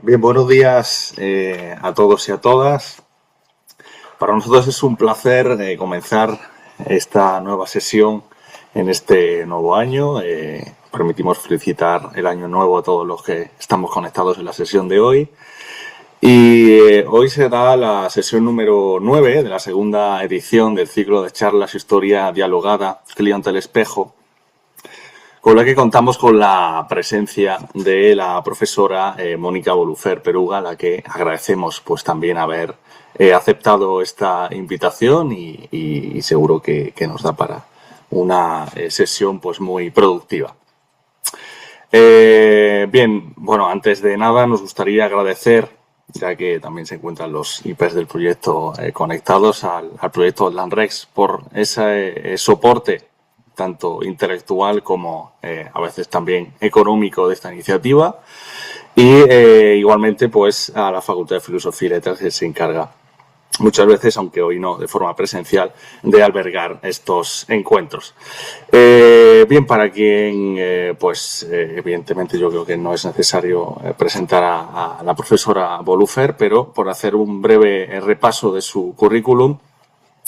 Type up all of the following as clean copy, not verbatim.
Bien, buenos días a todos y a todas. Para nosotros es un placer comenzar esta nueva sesión en este nuevo año. Permitimos felicitar el año nuevo a todos los que estamos conectados en la sesión de hoy. Y hoy será la sesión número 9 de la segunda edición del ciclo de charlas Historia Dialogada, Cliente al Espejo, con la que contamos con la presencia de la profesora Mónica Bolufer Peruga, a la que agradecemos pues también haber aceptado esta invitación y seguro que nos da para una sesión pues muy productiva. Bien, bueno, antes de nada nos gustaría agradecer, ya que también se encuentran los IPs del proyecto conectados al proyecto LandRex por ese soporte tanto intelectual como a veces también económico de esta iniciativa, y igualmente pues a la Facultad de Filosofía y Letras, que se encarga muchas veces, aunque hoy no de forma presencial, de albergar estos encuentros. Bien, para quien, evidentemente yo creo que no es necesario presentar a la profesora Bolufer, pero por hacer un breve repaso de su currículum.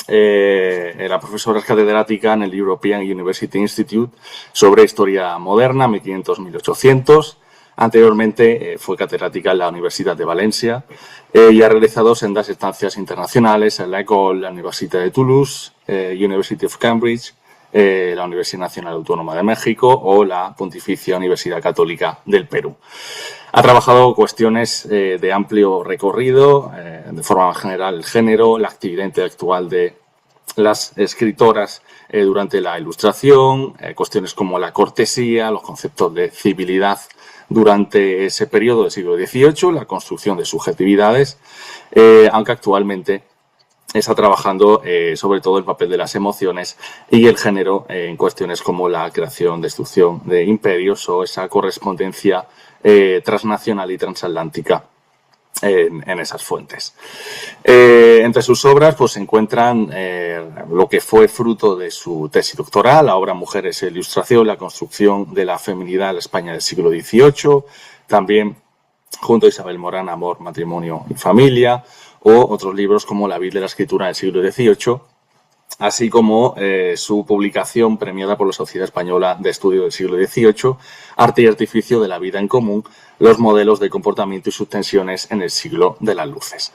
La profesora es catedrática en el European University Institute sobre Historia Moderna, 1500-1800. Anteriormente fue catedrática en la Universidad de Valencia y ha realizado sendas estancias internacionales en la École, la Universidad de Toulouse, University of Cambridge, la Universidad Nacional Autónoma de México o la Pontificia Universidad Católica del Perú. Ha trabajado cuestiones de amplio recorrido, de forma general el género, la actividad intelectual de las escritoras durante la Ilustración, cuestiones como la cortesía, los conceptos de civilidad durante ese periodo del siglo XVIII, la construcción de subjetividades, aunque actualmente está trabajando sobre todo el papel de las emociones y el género en cuestiones como la creación, destrucción de imperios o esa correspondencia transnacional y transatlántica en esas fuentes. Entre sus obras pues, se encuentran lo que fue fruto de su tesis doctoral, la obra Mujeres e Ilustración, la construcción de la feminidad en la España del siglo XVIII, también junto a Isabel Morán, Amor, Matrimonio y Familia, o otros libros como La vid de la escritura del siglo XVIII, así como su publicación premiada por la Sociedad Española de Estudio del siglo XVIII, Arte y Artificio de la Vida en Común, los modelos de comportamiento y sus tensiones en el siglo de las luces.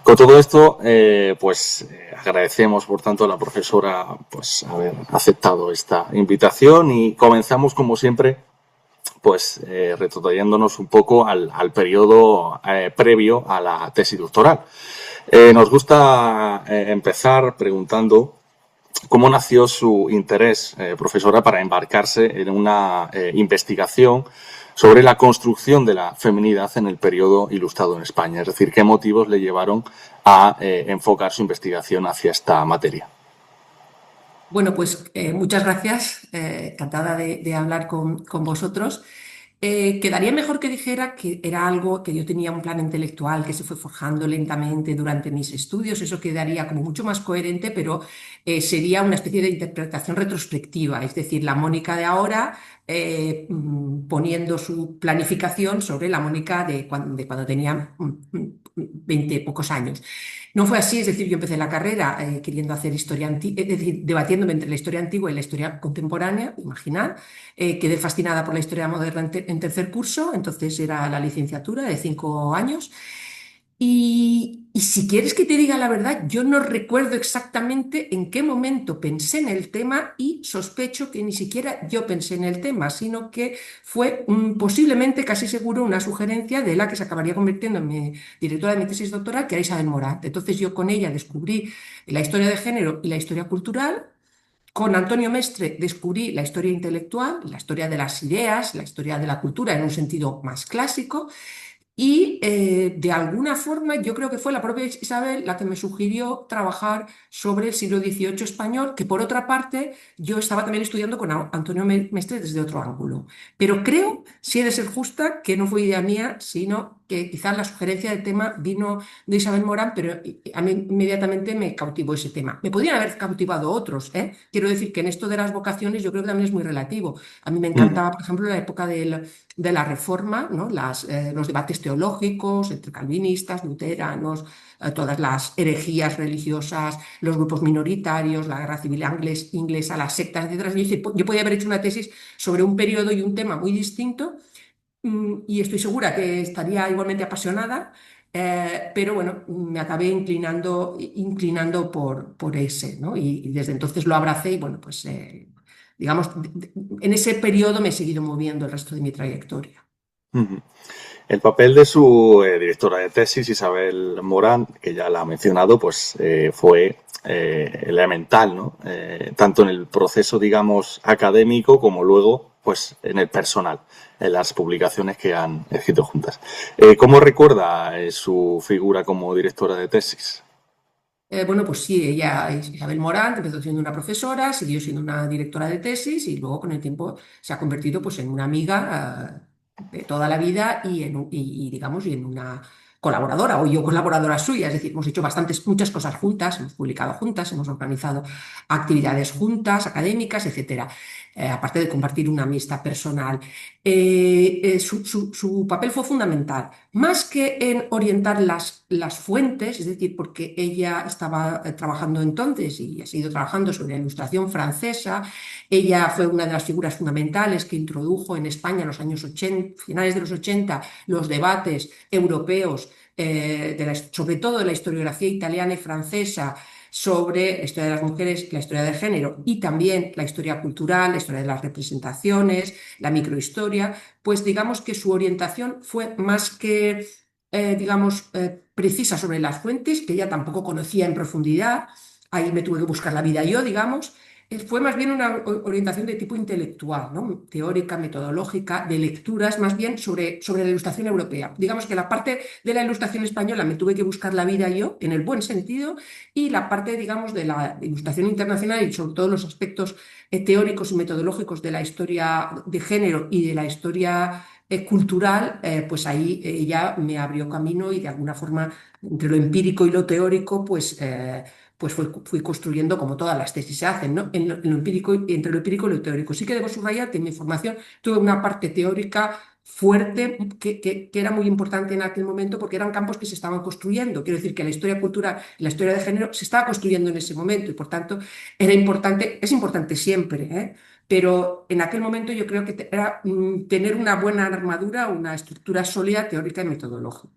Con todo esto, agradecemos, por tanto, a la profesora pues, haber aceptado esta invitación y comenzamos, como siempre, pues retrotrayéndonos un poco al periodo previo a la tesis doctoral. Nos gusta empezar preguntando cómo nació su interés, profesora, para embarcarse en una investigación sobre la construcción de la feminidad en el periodo ilustrado en España. Es decir, qué motivos le llevaron a enfocar su investigación hacia esta materia. Bueno, pues muchas gracias, encantada de hablar con vosotros. Quedaría mejor que dijera que era algo que yo tenía un plan intelectual que se fue forjando lentamente durante mis estudios, eso quedaría como mucho más coherente, pero sería una especie de interpretación retrospectiva, es decir, la Mónica de ahora poniendo su planificación sobre la Mónica de cuando tenía 20 pocos años. No fue así, es decir, yo empecé la carrera queriendo hacer historia antigua, es decir, debatiéndome entre la historia antigua y la historia contemporánea, imaginad. Quedé fascinada por la historia moderna en tercer curso, entonces era la licenciatura de 5 años. Y si quieres que te diga la verdad, yo no recuerdo exactamente en qué momento pensé en el tema y sospecho que ni siquiera yo pensé en el tema, sino que fue posiblemente, casi seguro, una sugerencia de la que se acabaría convirtiendo en mi directora de mi tesis doctoral, que era Isabel Morán. Entonces yo con ella descubrí la historia de género y la historia cultural. Con Antonio Mestre descubrí la historia intelectual, la historia de las ideas, la historia de la cultura en un sentido más clásico. Y de alguna forma yo creo que fue la propia Isabel la que me sugirió trabajar sobre el siglo XVIII español, que por otra parte yo estaba también estudiando con Antonio Mestre desde otro ángulo. Pero creo, si he de ser justa, que no fue idea mía, sino que quizás la sugerencia de tema vino de Isabel Morán, pero a mí inmediatamente me cautivó ese tema. Me podrían haber cautivado otros, ¿eh? Quiero decir que en esto de las vocaciones yo creo que también es muy relativo. A mí me Ujú, encantaba, por ejemplo, la época de la Reforma, ¿no? Los debates teológicos entre calvinistas, luteranos, todas las herejías religiosas, los grupos minoritarios, la guerra civil inglesa, las sectas, etcétera. Es decir, yo podía haber hecho una tesis sobre un periodo y un tema muy distinto, y estoy segura que estaría igualmente apasionada, pero bueno, me acabé inclinando por ese, ¿no? Y desde entonces lo abracé y bueno, pues digamos, en ese periodo me he seguido moviendo el resto de mi trayectoria. ujú. El papel de su directora de tesis, Isabel Morán, que ya la ha mencionado, pues fue elemental, ¿no? Tanto en el proceso, digamos, académico como luego, pues, en el personal, en las publicaciones que han escrito juntas. ¿Cómo recuerda su figura como directora de tesis? Bueno, pues sí, ella, Isabel Morán, empezó siendo una profesora, siguió siendo una directora de tesis y luego con el tiempo se ha convertido pues, en una amiga de toda la vida digamos, y en una colaboradora, o yo colaboradora suya, es decir, hemos hecho muchas cosas juntas, hemos publicado juntas, hemos organizado actividades juntas, académicas, etcétera, aparte de compartir una amistad personal. Su papel fue fundamental, más que en orientar las fuentes, es decir, porque ella estaba trabajando entonces y ha seguido trabajando sobre la ilustración francesa. Ella fue una de las figuras fundamentales que introdujo en España en los años 80, finales de los 80, los debates europeos, sobre todo de la historiografía italiana y francesa, sobre la historia de las mujeres, la historia del género y también la historia cultural, la historia de las representaciones, la microhistoria. Pues digamos que su orientación fue más que, digamos, precisa sobre las fuentes, que ella tampoco conocía en profundidad. Ahí me tuve que buscar la vida yo, digamos. Fue más bien una orientación de tipo intelectual, ¿no? Teórica, metodológica, de lecturas, más bien sobre la ilustración europea. Digamos que la parte de la ilustración española me tuve que buscar la vida yo, en el buen sentido, y la parte, digamos, de la ilustración internacional y sobre todo los aspectos teóricos y metodológicos de la historia de género y de la historia cultural, pues ahí ella me abrió camino y de alguna forma entre lo empírico y lo teórico, pues fui construyendo como todas las tesis se hacen, ¿no? En lo empírico, entre lo empírico y lo teórico. Sí que debo subrayar que en mi formación tuve una parte teórica fuerte que era muy importante en aquel momento porque eran campos que se estaban construyendo. Quiero decir que la historia cultural y la historia de género se estaba construyendo en ese momento y por tanto era importante, es importante siempre, ¿eh? Pero en aquel momento yo creo que era tener una buena armadura, una estructura sólida teórica y metodológica.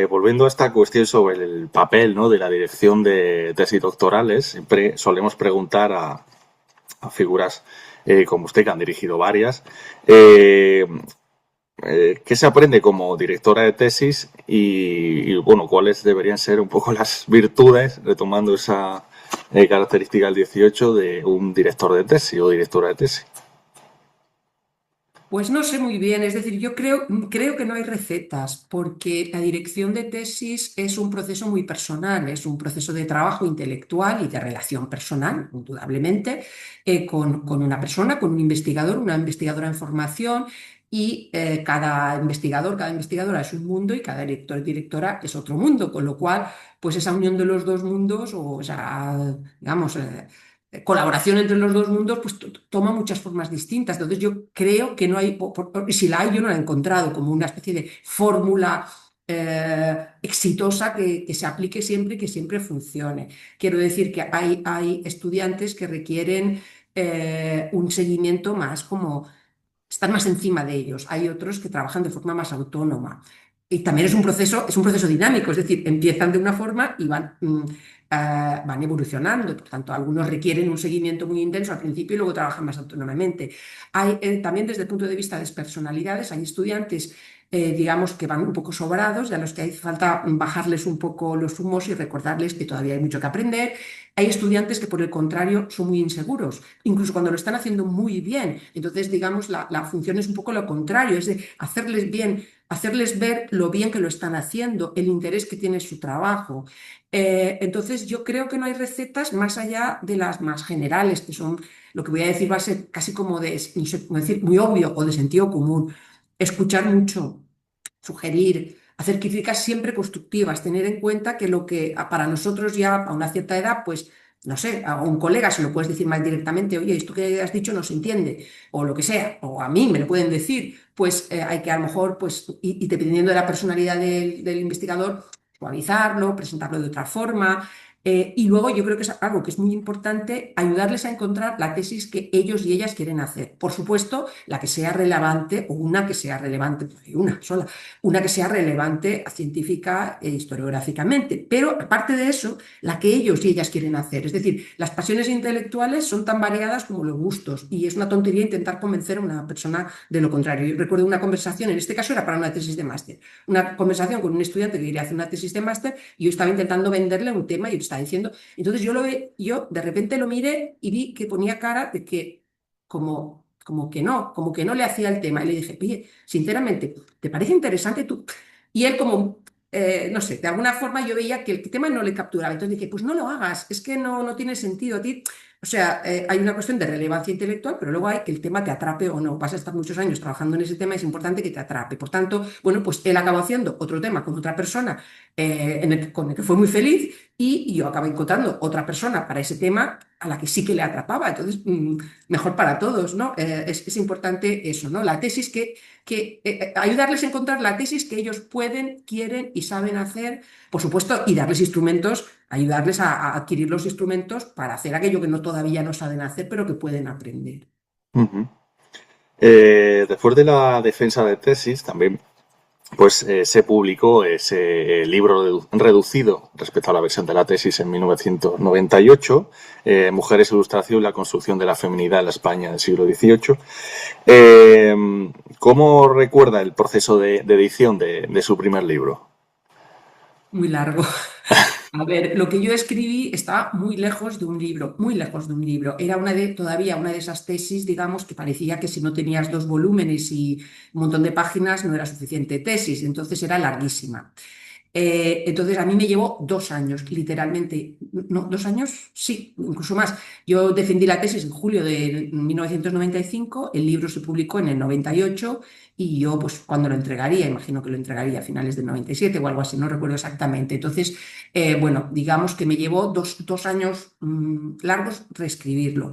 Volviendo a esta cuestión sobre el papel, ¿no?, de la dirección de tesis doctorales, siempre solemos preguntar a figuras como usted, que han dirigido varias, ¿qué se aprende como directora de tesis bueno, cuáles deberían ser un poco las virtudes, retomando esa característica del 18 de un director de tesis o directora de tesis? Pues no sé muy bien, es decir, yo creo que no hay recetas, porque la dirección de tesis es un proceso muy personal, es un proceso de trabajo intelectual y de relación personal, indudablemente, con una persona, con un investigador, una investigadora en formación, y cada investigador, cada investigadora es un mundo y cada director, directora es otro mundo, con lo cual, pues esa unión de los dos mundos, o sea, digamos, colaboración entre los dos mundos, pues toma muchas formas distintas. Entonces yo creo que no hay, y si la hay, yo no la he encontrado como una especie de fórmula exitosa que se aplique siempre y que siempre funcione. Quiero decir que hay estudiantes que requieren un seguimiento más como están más encima de ellos. Hay otros que trabajan de forma más autónoma. Y también es un proceso dinámico, es decir, empiezan de una forma y van evolucionando. Por tanto, algunos requieren un seguimiento muy intenso al principio y luego trabajan más autónomamente. Hay también desde el punto de vista de las personalidades, hay estudiantes, digamos, que van un poco sobrados, y a los que hay falta bajarles un poco los humos y recordarles que todavía hay mucho que aprender. Hay estudiantes que, por el contrario, son muy inseguros, incluso cuando lo están haciendo muy bien. Entonces, digamos, la función es un poco lo contrario, es de hacerles bien, hacerles ver lo bien que lo están haciendo, el interés que tiene su trabajo. Entonces, yo creo que no hay recetas más allá de las más generales, que son, lo que voy a decir va a ser casi como de, no sé cómo decir, muy obvio o de sentido común. Escuchar mucho, sugerir, hacer críticas siempre constructivas, tener en cuenta que lo que para nosotros ya a una cierta edad, pues, no sé, a un colega se lo puedes decir más directamente, oye, esto que has dicho no se entiende, o lo que sea, o a mí me lo pueden decir, pues hay que a lo mejor, pues, y dependiendo de la personalidad del investigador, suavizarlo, presentarlo de otra forma. Y luego yo creo que es algo que es muy importante, ayudarles a encontrar la tesis que ellos y ellas quieren hacer. Por supuesto, la que sea relevante o una que sea relevante, pues hay una sola, una que sea relevante científica e historiográficamente. Pero aparte de eso, la que ellos y ellas quieren hacer. Es decir, las pasiones intelectuales son tan variadas como los gustos y es una tontería intentar convencer a una persona de lo contrario. Yo recuerdo una conversación, en este caso era para una tesis de máster, una conversación con un estudiante que quería hacer una tesis de máster y yo estaba intentando venderle un tema y yo estaba diciendo, entonces yo de repente lo miré y vi que ponía cara de que como que no le hacía el tema. Y le dije, oye, sinceramente, ¿te parece interesante tú? Y él como, no sé, de alguna forma yo veía que el tema no le capturaba. Entonces dije, pues no lo hagas, es que no tiene sentido a ti. O sea, hay una cuestión de relevancia intelectual, pero luego hay que el tema te atrape o no. Vas a estar muchos años trabajando en ese tema, es importante que te atrape. Por tanto, bueno, pues él acabó haciendo otro tema con otra persona con el que fue muy feliz y yo acabé encontrando otra persona para ese tema a la que sí que le atrapaba. Entonces, mejor para todos, ¿no? Es importante eso, ¿no? La tesis ayudarles a encontrar la tesis que ellos pueden, quieren y saben hacer, por supuesto, y darles instrumentos, ayudarles a adquirir los instrumentos para hacer aquello que no todavía no saben hacer, pero que pueden aprender. Ujú. Después de la defensa de tesis, también pues se publicó ese libro reducido respecto a la versión de la tesis en 1998, Mujeres, Ilustración y la construcción de la feminidad en la España del siglo XVIII. Eh, ¿Cómo recuerda el proceso de edición de su primer libro? Muy largo. A ver, lo que yo escribí estaba muy lejos de un libro, muy lejos de un libro. Era todavía una de esas tesis, digamos, que parecía que si no tenías 2 volúmenes y un montón de páginas no era suficiente tesis, entonces era larguísima. Entonces a mí me llevó 2 años, literalmente. No, 2 años, sí, incluso más. Yo defendí la tesis en julio de 1995, el libro se publicó en el 98 y yo, pues, cuando lo entregaría, imagino que lo entregaría a finales del 97 o algo así, no recuerdo exactamente. Entonces, bueno, digamos que me llevó 2 años largos reescribirlo.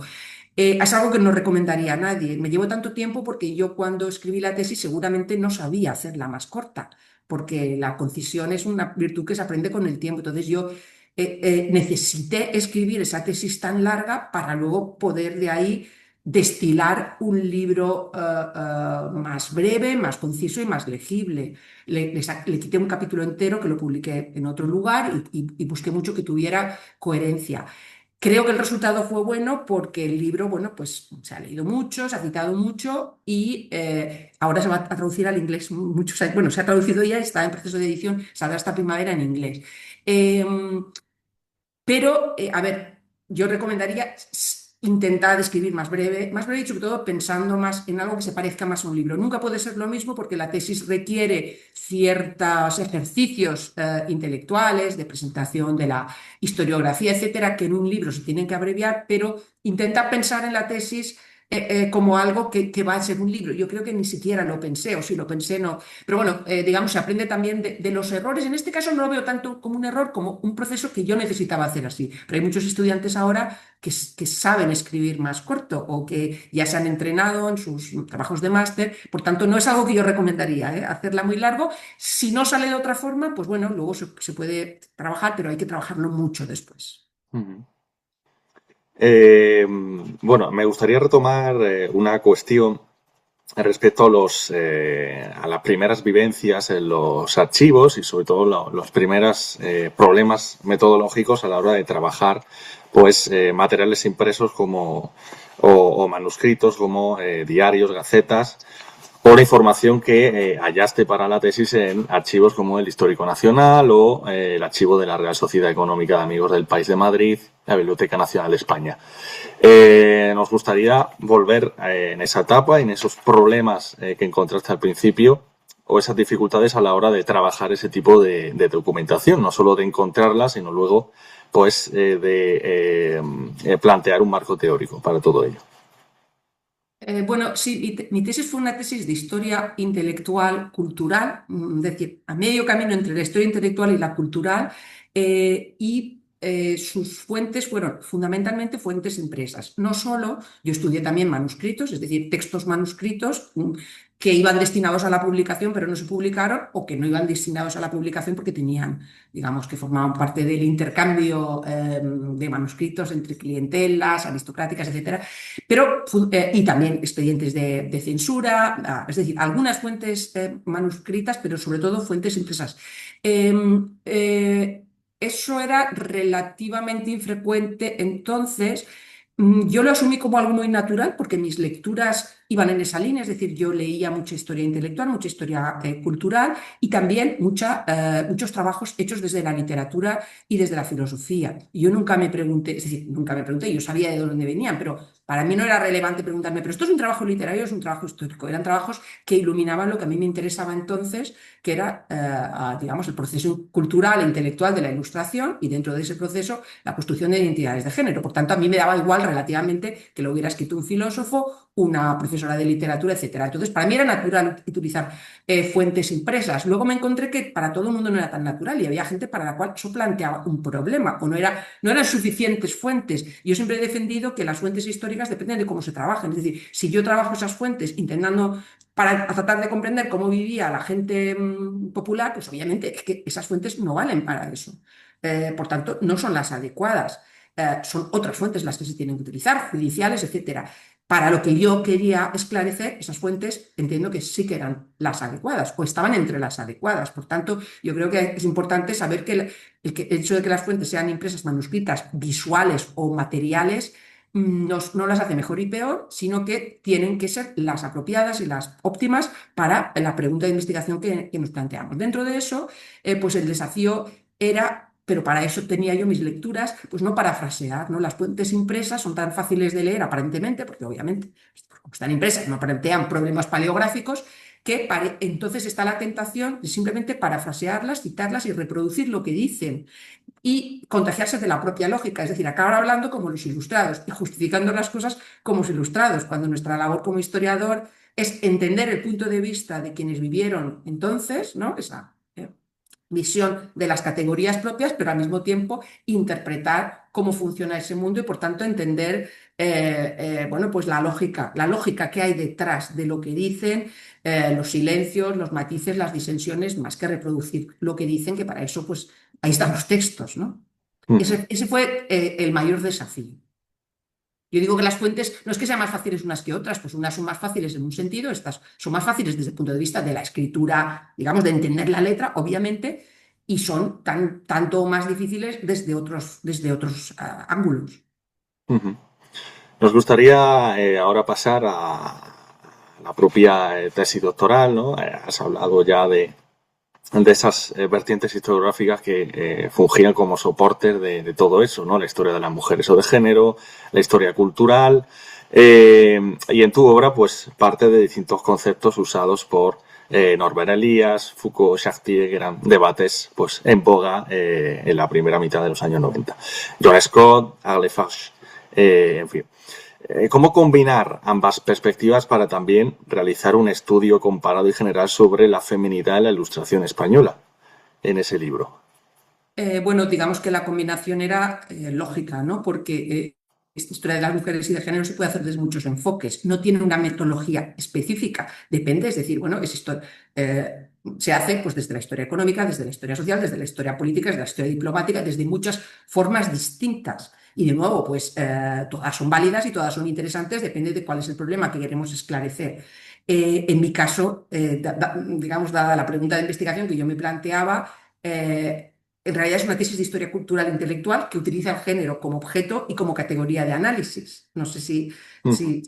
Es algo que no recomendaría a nadie. Me llevó tanto tiempo porque yo cuando escribí la tesis seguramente no sabía hacerla más corta, porque la concisión es una virtud que se aprende con el tiempo. Entonces yo necesité escribir esa tesis tan larga para luego poder de ahí destilar un libro más breve, más conciso y más legible. Le quité un capítulo entero que lo publiqué en otro lugar y busqué mucho que tuviera coherencia. Creo que el resultado fue bueno porque el libro, bueno, pues se ha leído mucho, se ha citado mucho y ahora se va a traducir al inglés bueno, se ha traducido ya, está en proceso de edición, saldrá esta primavera en inglés. Eh, pero, a ver, yo recomendaría intentar escribir más breve y sobre todo pensando más en algo que se parezca más a un libro. Nunca puede ser lo mismo porque la tesis requiere ciertos ejercicios intelectuales, de presentación de la historiografía, etcétera, que en un libro se tienen que abreviar, pero intenta pensar en la tesis como algo que va a ser un libro. Yo creo que ni siquiera lo pensé, o si lo pensé, no. Pero bueno, digamos, se aprende también de los errores. En este caso no lo veo tanto como un error, como un proceso que yo necesitaba hacer así. Pero hay muchos estudiantes ahora que saben escribir más corto o que ya se han entrenado en sus trabajos de máster. Por tanto, no es algo que yo recomendaría, hacerla muy largo. Si no sale de otra forma, pues bueno, luego se puede trabajar, pero hay que trabajarlo mucho después. Ujú. Bueno, me gustaría retomar una cuestión respecto a las primeras vivencias en los archivos y sobre todo los primeros problemas metodológicos a la hora de trabajar pues materiales impresos o manuscritos como diarios, gacetas o la información que hallaste para la tesis en archivos como el Histórico Nacional o el archivo de la Real Sociedad Económica de Amigos del País de Madrid, la Biblioteca Nacional de España. Nos gustaría volver en esa etapa, en esos problemas que encontraste al principio o esas dificultades a la hora de trabajar ese tipo de documentación, no solo de encontrarla, sino luego pues de plantear un marco teórico para todo ello. Bueno, sí, mi tesis fue una tesis de historia intelectual, cultural, es decir, a medio camino entre la historia intelectual y la cultural, sus fuentes fueron fundamentalmente fuentes impresas. No solo, yo estudié también manuscritos, es decir, textos manuscritos que iban destinados a la publicación pero no se publicaron o que no iban destinados a la publicación porque tenían, digamos, que formaban parte del intercambio de manuscritos entre clientelas, aristocráticas, etcétera. Pero, y también expedientes de censura, es decir, algunas fuentes manuscritas, pero sobre todo fuentes impresas. Eh, eh, Eso era relativamente infrecuente, entonces yo lo asumí como algo muy natural porque mis lecturas iban en esa línea, es decir, yo leía mucha historia intelectual, mucha historia cultural y también muchos trabajos hechos desde la literatura y desde la filosofía. Yo nunca me pregunté, es decir, nunca me pregunté, yo sabía de dónde venían, pero para mí no era relevante preguntarme, ¿pero esto es un trabajo literario o es un trabajo histórico? Eran trabajos que iluminaban lo que a mí me interesaba entonces, que era, digamos, el proceso cultural e intelectual de la Ilustración y dentro de ese proceso la construcción de identidades de género. Por tanto, a mí me daba igual relativamente que lo hubiera escrito un filósofo, una profesora de literatura, etcétera. Entonces, para mí era natural utilizar fuentes impresas. Luego me encontré que para todo el mundo no era tan natural y había gente para la cual eso planteaba un problema o no eran suficientes fuentes. Yo siempre he defendido que las fuentes históricas dependen de cómo se trabajan. Es decir, si yo trabajo esas fuentes intentando para tratar de comprender cómo vivía la gente popular, pues obviamente es que esas fuentes no valen para eso. Por tanto, no son las adecuadas. Son otras fuentes las que se tienen que utilizar, judiciales, etcétera. Para lo que yo quería esclarecer, esas fuentes entiendo que sí que eran las adecuadas o estaban entre las adecuadas. Por tanto, yo creo que es importante saber que el hecho de que las fuentes sean impresas, manuscritas, visuales o materiales, no las hace mejor y peor, sino que tienen que ser las apropiadas y las óptimas para la pregunta de investigación que nos planteamos. Dentro de eso, pues el desafío era, pero para eso tenía yo mis lecturas, pues no parafrasear, ¿no? Las fuentes impresas son tan fáciles de leer aparentemente, porque obviamente como están impresas, no plantean problemas paleográficos, que entonces está la tentación de simplemente parafrasearlas, citarlas y reproducir lo que dicen y contagiarse de la propia lógica, es decir, acabar hablando como los ilustrados y justificando las cosas como los ilustrados, cuando nuestra labor como historiador es entender el punto de vista de quienes vivieron entonces, ¿no? Esa visión de las categorías propias, pero al mismo tiempo interpretar cómo funciona ese mundo y por tanto entender bueno, pues la lógica que hay detrás de lo que dicen, los silencios, los matices, las disensiones, más que reproducir lo que dicen, que para eso pues ahí están los textos, ¿no? Ujú. Ese fue el mayor desafío. Yo digo que las fuentes no es que sean más fáciles unas que otras, pues unas son más fáciles en un sentido, estas son más fáciles desde el punto de vista de la escritura, digamos, de entender la letra, obviamente, y son tanto más difíciles desde otros ángulos. Ujú. Nos gustaría ahora pasar a la propia tesis doctoral, ¿no? Has hablado ya de esas vertientes historiográficas que fungían como soportes de todo eso, ¿no? La historia de las mujeres o de género, la historia cultural, y en tu obra, pues, parte de distintos conceptos usados por Norbert Elias, Foucault, Chartier, que eran debates, pues, en boga en la primera mitad de los años 90. John Scott, Arle Farge, en fin. ¿Cómo combinar ambas perspectivas para también realizar un estudio comparado y general sobre la feminidad en la ilustración española en ese libro? Bueno, digamos que la combinación era lógica, ¿no? Porque esta historia de las mujeres y de género se puede hacer desde muchos enfoques. No tiene una metodología específica. Depende, es decir, bueno, se hace pues, desde la historia económica, desde la historia social, desde la historia política, desde la historia diplomática, desde muchas formas distintas. Y de nuevo, pues todas son válidas y todas son interesantes, depende de cuál es el problema que queremos esclarecer. En mi caso, digamos, dada la pregunta de investigación que yo me planteaba, en realidad es una tesis de historia cultural e intelectual que utiliza el género como objeto y como categoría de análisis. No sé si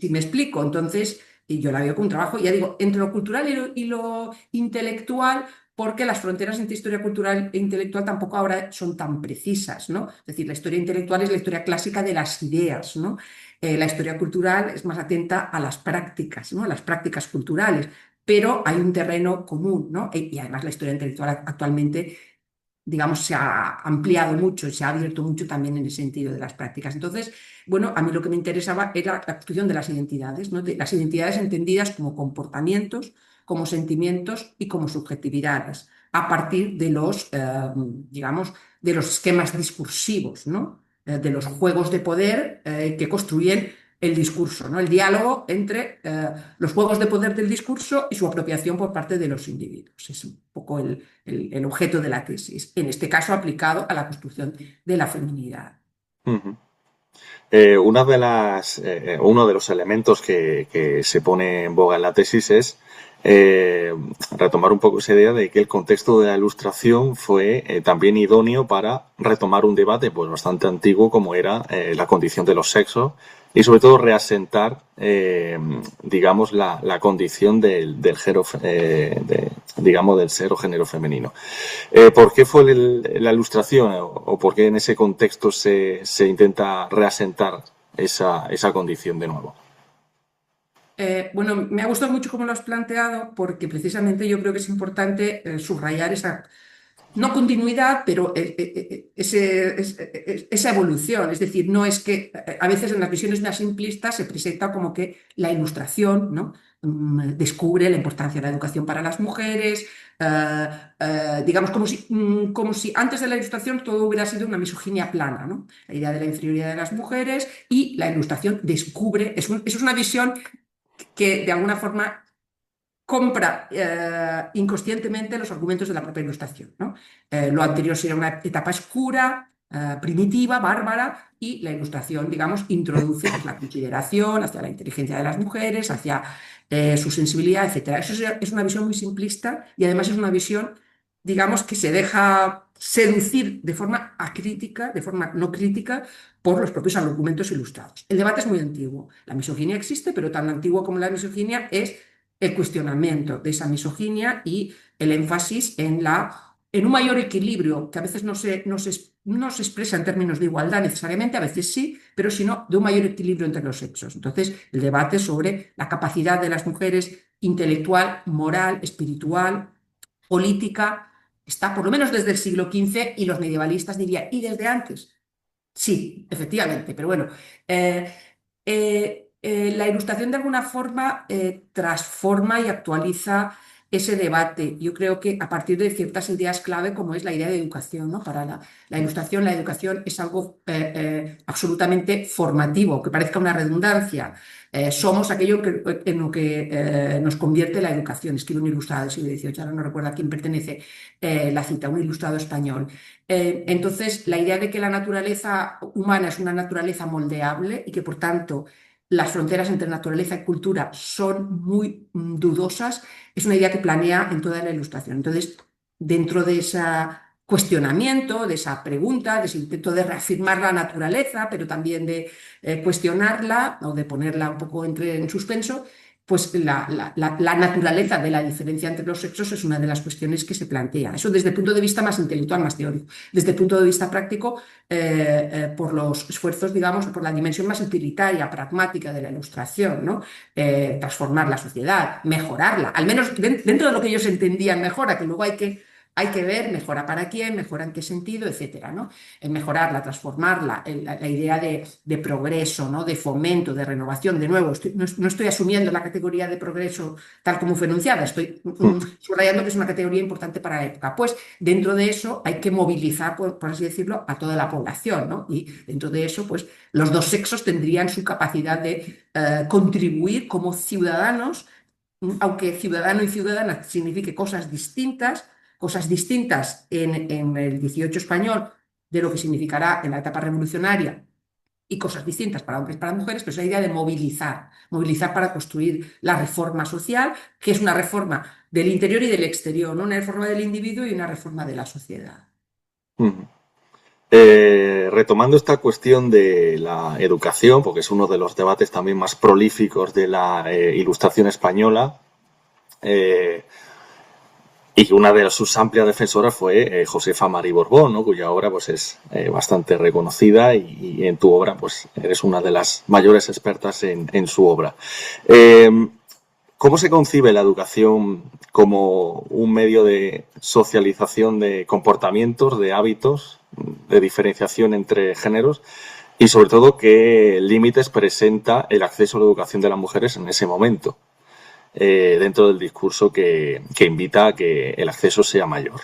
me explico. Entonces, y yo la veo como un trabajo, ya digo, entre lo cultural y lo intelectual, porque las fronteras entre historia cultural e intelectual tampoco ahora son tan precisas, ¿no? Es decir, la historia intelectual es la historia clásica de las ideas, ¿no? La historia cultural es más atenta a las prácticas, ¿no? A las prácticas culturales, pero hay un terreno común, ¿no? Y además la historia intelectual actualmente digamos, se ha ampliado mucho, se ha abierto mucho también en el sentido de las prácticas. Entonces, bueno, a mí lo que me interesaba era la construcción de las identidades, ¿no? De las identidades entendidas como comportamientos, como sentimientos y como subjetividades, a partir de los, digamos, de los esquemas discursivos, ¿no? De los juegos de poder que construyen el discurso, ¿no? El diálogo entre los juegos de poder del discurso y su apropiación por parte de los individuos. Es un poco el objeto de la tesis, en este caso aplicado a la construcción de la feminidad. Ujú. Uno de los elementos que se pone en boga en la tesis es retomar un poco esa idea de que el contexto de la Ilustración fue también idóneo para retomar un debate pues bastante antiguo como era la condición de los sexos y sobre todo reasentar digamos la condición del género digamos del ser o género femenino. ¿Por qué fue la Ilustración o por qué en ese contexto se intenta reasentar esa condición de nuevo? Bueno, me ha gustado mucho cómo lo has planteado porque precisamente yo creo que es importante subrayar esa, no continuidad, pero esa evolución. Es decir, no es que a veces en las visiones más simplistas se presenta como que la Ilustración, ¿no? Descubre la importancia de la educación para las mujeres, digamos, como si antes de la Ilustración todo hubiera sido una misoginia plana, ¿no? La idea de la inferioridad de las mujeres y la Ilustración descubre, eso es una visión que de alguna forma compra inconscientemente los argumentos de la propia Ilustración, ¿no? Lo anterior sería una etapa oscura, primitiva, bárbara, y la Ilustración, digamos, introduce pues, la consideración hacia la inteligencia de las mujeres, hacia su sensibilidad, etc. Eso es una visión muy simplista y además es una visión, digamos, que se deja seducir de forma acrítica, de forma no crítica, por los propios argumentos ilustrados. El debate es muy antiguo. La misoginia existe, pero tan antiguo como la misoginia es el cuestionamiento de esa misoginia y el énfasis en un mayor equilibrio, que a veces no se expresa en términos de igualdad necesariamente, a veces sí, pero sino de un mayor equilibrio entre los sexos. Entonces, el debate sobre la capacidad de las mujeres intelectual, moral, espiritual, política, está por lo menos desde el siglo XV y los medievalistas dirían, y desde antes. Sí, efectivamente, pero bueno, la Ilustración de alguna forma transforma y actualiza ese debate. Yo creo que a partir de ciertas ideas clave, como es la idea de educación, ¿no? Para la Ilustración, la educación es algo absolutamente formativo, que parezca una redundancia. Somos aquello en lo que nos convierte la educación. Escribe un ilustrado del siglo XVIII, ahora no recuerdo a quién pertenece la cita, un ilustrado español. Entonces, la idea de que la naturaleza humana es una naturaleza moldeable y que, por tanto, las fronteras entre naturaleza y cultura son muy dudosas, es una idea que planea en toda la Ilustración. Entonces, dentro de ese cuestionamiento, de esa pregunta, de ese intento de reafirmar la naturaleza, pero también de cuestionarla o de ponerla un poco en suspenso, pues la naturaleza de la diferencia entre los sexos es una de las cuestiones que se plantea. Eso desde el punto de vista más intelectual, más teórico. Desde el punto de vista práctico, por los esfuerzos, digamos, por la dimensión más utilitaria, pragmática de la Ilustración, ¿no? Transformar la sociedad, mejorarla, al menos dentro de lo que ellos entendían mejora, que luego hay que ver mejora para quién, mejora en qué sentido, etcétera, ¿no? Mejorarla, transformarla, la idea de progreso, ¿no? De fomento, de renovación. De nuevo, no estoy asumiendo la categoría de progreso tal como fue enunciada, estoy subrayando que es una categoría importante para la época. Pues dentro de eso hay que movilizar, por así decirlo, a toda la población, ¿no? Y dentro de eso, pues los dos sexos tendrían su capacidad de contribuir como ciudadanos, aunque ciudadano y ciudadana signifique cosas distintas en el 18 español de lo que significará en la etapa revolucionaria y cosas distintas para hombres y para mujeres, pero es la idea de movilizar para construir la reforma social, que es una reforma del interior y del exterior, ¿no? Una reforma del individuo y una reforma de la sociedad. Uh-huh. Retomando esta cuestión de la educación, porque es uno de los debates también más prolíficos de la Ilustración española, y una de sus amplias defensoras fue Josefa Marí Borbón, ¿no? Cuya obra pues es bastante reconocida y en tu obra pues eres una de las mayores expertas en su obra. ¿Cómo se concibe la educación como un medio de socialización de comportamientos, de hábitos, de diferenciación entre géneros? Y sobre todo, ¿qué límites presenta el acceso a la educación de las mujeres en ese momento, dentro del discurso que invita a que el acceso sea mayor?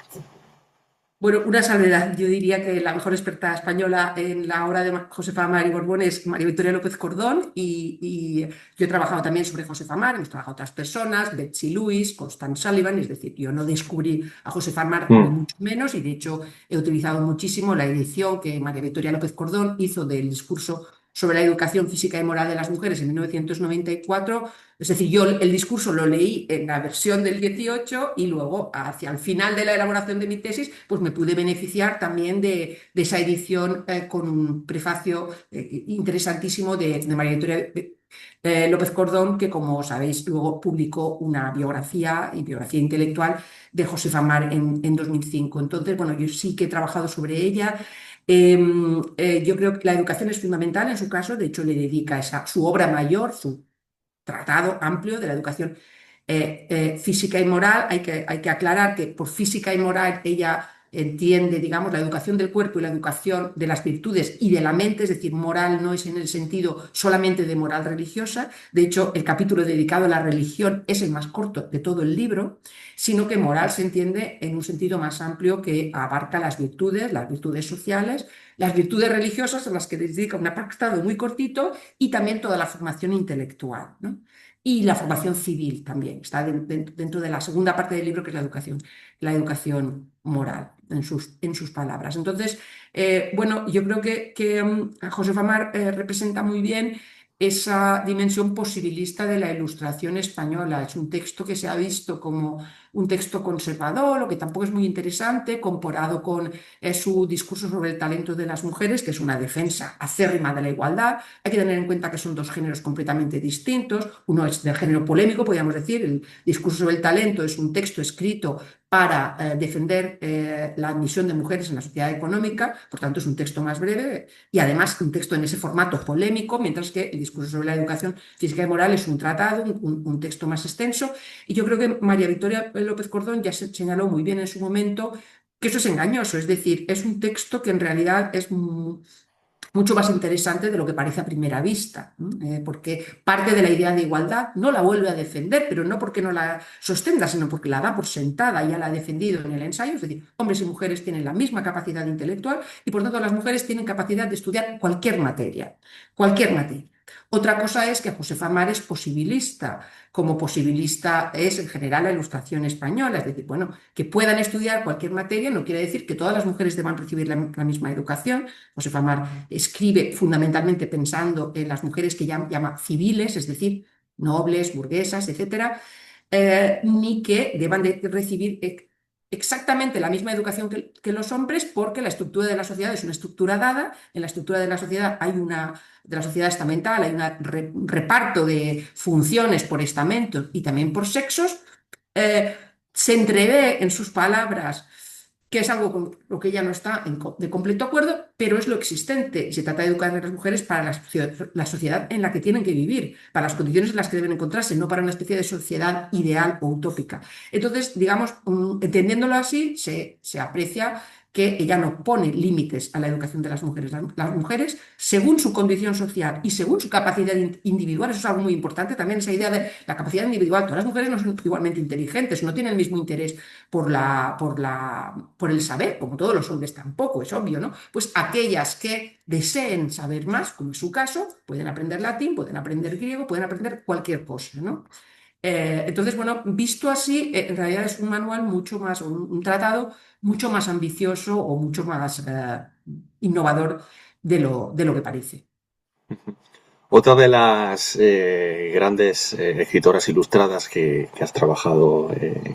Bueno, una salvedad. Yo diría que la mejor experta española en la obra de Josefa Mar y Borbón es María Victoria López Cordón y yo he trabajado también sobre Josefa Mar, hemos trabajado otras personas, Betsy Lewis, Constance Sullivan, es decir, yo no descubrí a Josefa Mar ni Mm. mucho menos y de hecho he utilizado muchísimo la edición que María Victoria López Cordón hizo del discurso sobre la educación física y moral de las mujeres en 1994. Es decir, yo el discurso lo leí en la versión del 18 y luego hacia el final de la elaboración de mi tesis, pues me pude beneficiar también de esa edición con un prefacio interesantísimo de María Victoria López Cordón, que como sabéis luego publicó una biografía y biografía intelectual de Josefa Mar en 2005. Entonces, bueno, yo sí que he trabajado sobre ella. Yo creo que la educación es fundamental en su caso, de hecho le dedica su obra mayor, su tratado amplio de la educación física y moral. Hay que aclarar que por física y moral ella entiende, digamos, la educación del cuerpo y la educación de las virtudes y de la mente, es decir, moral no es en el sentido solamente de moral religiosa. De hecho, el capítulo dedicado a la religión es el más corto de todo el libro, sino que moral se entiende en un sentido más amplio que abarca las virtudes sociales, las virtudes religiosas, a las que dedica un apartado muy cortito, y también toda la formación intelectual, ¿no? Y la formación civil también, está dentro de la segunda parte del libro, que es la educación moral, en sus palabras. Entonces, bueno, yo creo que Josefa Mar representa muy bien esa dimensión posibilista de la Ilustración española. Es un texto que se ha visto como un texto conservador, o que tampoco es muy interesante, comparado con su discurso sobre el talento de las mujeres, que es una defensa acérrima de la igualdad. Hay que tener en cuenta que son dos géneros completamente distintos. Uno es del género polémico, podríamos decir. El discurso sobre el talento es un texto escrito para defender la admisión de mujeres en la sociedad económica, por tanto es un texto más breve y además un texto en ese formato polémico, mientras que el discurso sobre la educación física y moral es un tratado, un texto más extenso. Y yo creo que María Victoria López Cordón ya se señaló muy bien en su momento que eso es engañoso, es decir, es un texto que en realidad es mucho más interesante de lo que parece a primera vista, ¿no? Porque parte de la idea de igualdad no la vuelve a defender, pero no porque no la sostenga, sino porque la da por sentada, ya la ha defendido en el ensayo, es decir, hombres y mujeres tienen la misma capacidad intelectual y por tanto las mujeres tienen capacidad de estudiar cualquier materia, cualquier materia. Otra cosa es que Josefa Mar es posibilista, como posibilista es en general la Ilustración española, es decir, bueno, que puedan estudiar cualquier materia no quiere decir que todas las mujeres deban recibir la misma educación. Josefa Mar escribe fundamentalmente pensando en las mujeres que llama civiles, es decir, nobles, burguesas, etcétera, ni que deban de recibir exactamente la misma educación que los hombres, porque la estructura de la sociedad es una estructura dada. En la estructura de la sociedad de la sociedad estamental hay un reparto de funciones por estamentos y también por sexos. Eh, Se entrevé en sus palabras que es algo con lo que ella no está de completo acuerdo, pero es lo existente. Y se trata de educar a las mujeres para la sociedad en la que tienen que vivir, para las condiciones en las que deben encontrarse, no para una especie de sociedad ideal o utópica. Entonces, digamos, entendiéndolo así, se aprecia que ella no pone límites a la educación de las mujeres. Las mujeres, según su condición social y según su capacidad individual, eso es algo muy importante también, esa idea de la capacidad individual. Todas las mujeres no son igualmente inteligentes, no tienen el mismo interés por el saber, como todos los hombres tampoco, es obvio, ¿no? Pues aquellas que deseen saber más, como es su caso, pueden aprender latín, pueden aprender griego, pueden aprender cualquier cosa, ¿no? Entonces, bueno, visto así, en realidad es un manual mucho más, un tratado mucho más ambicioso o mucho más innovador de lo que parece. Otra de las grandes escritoras ilustradas que has trabajado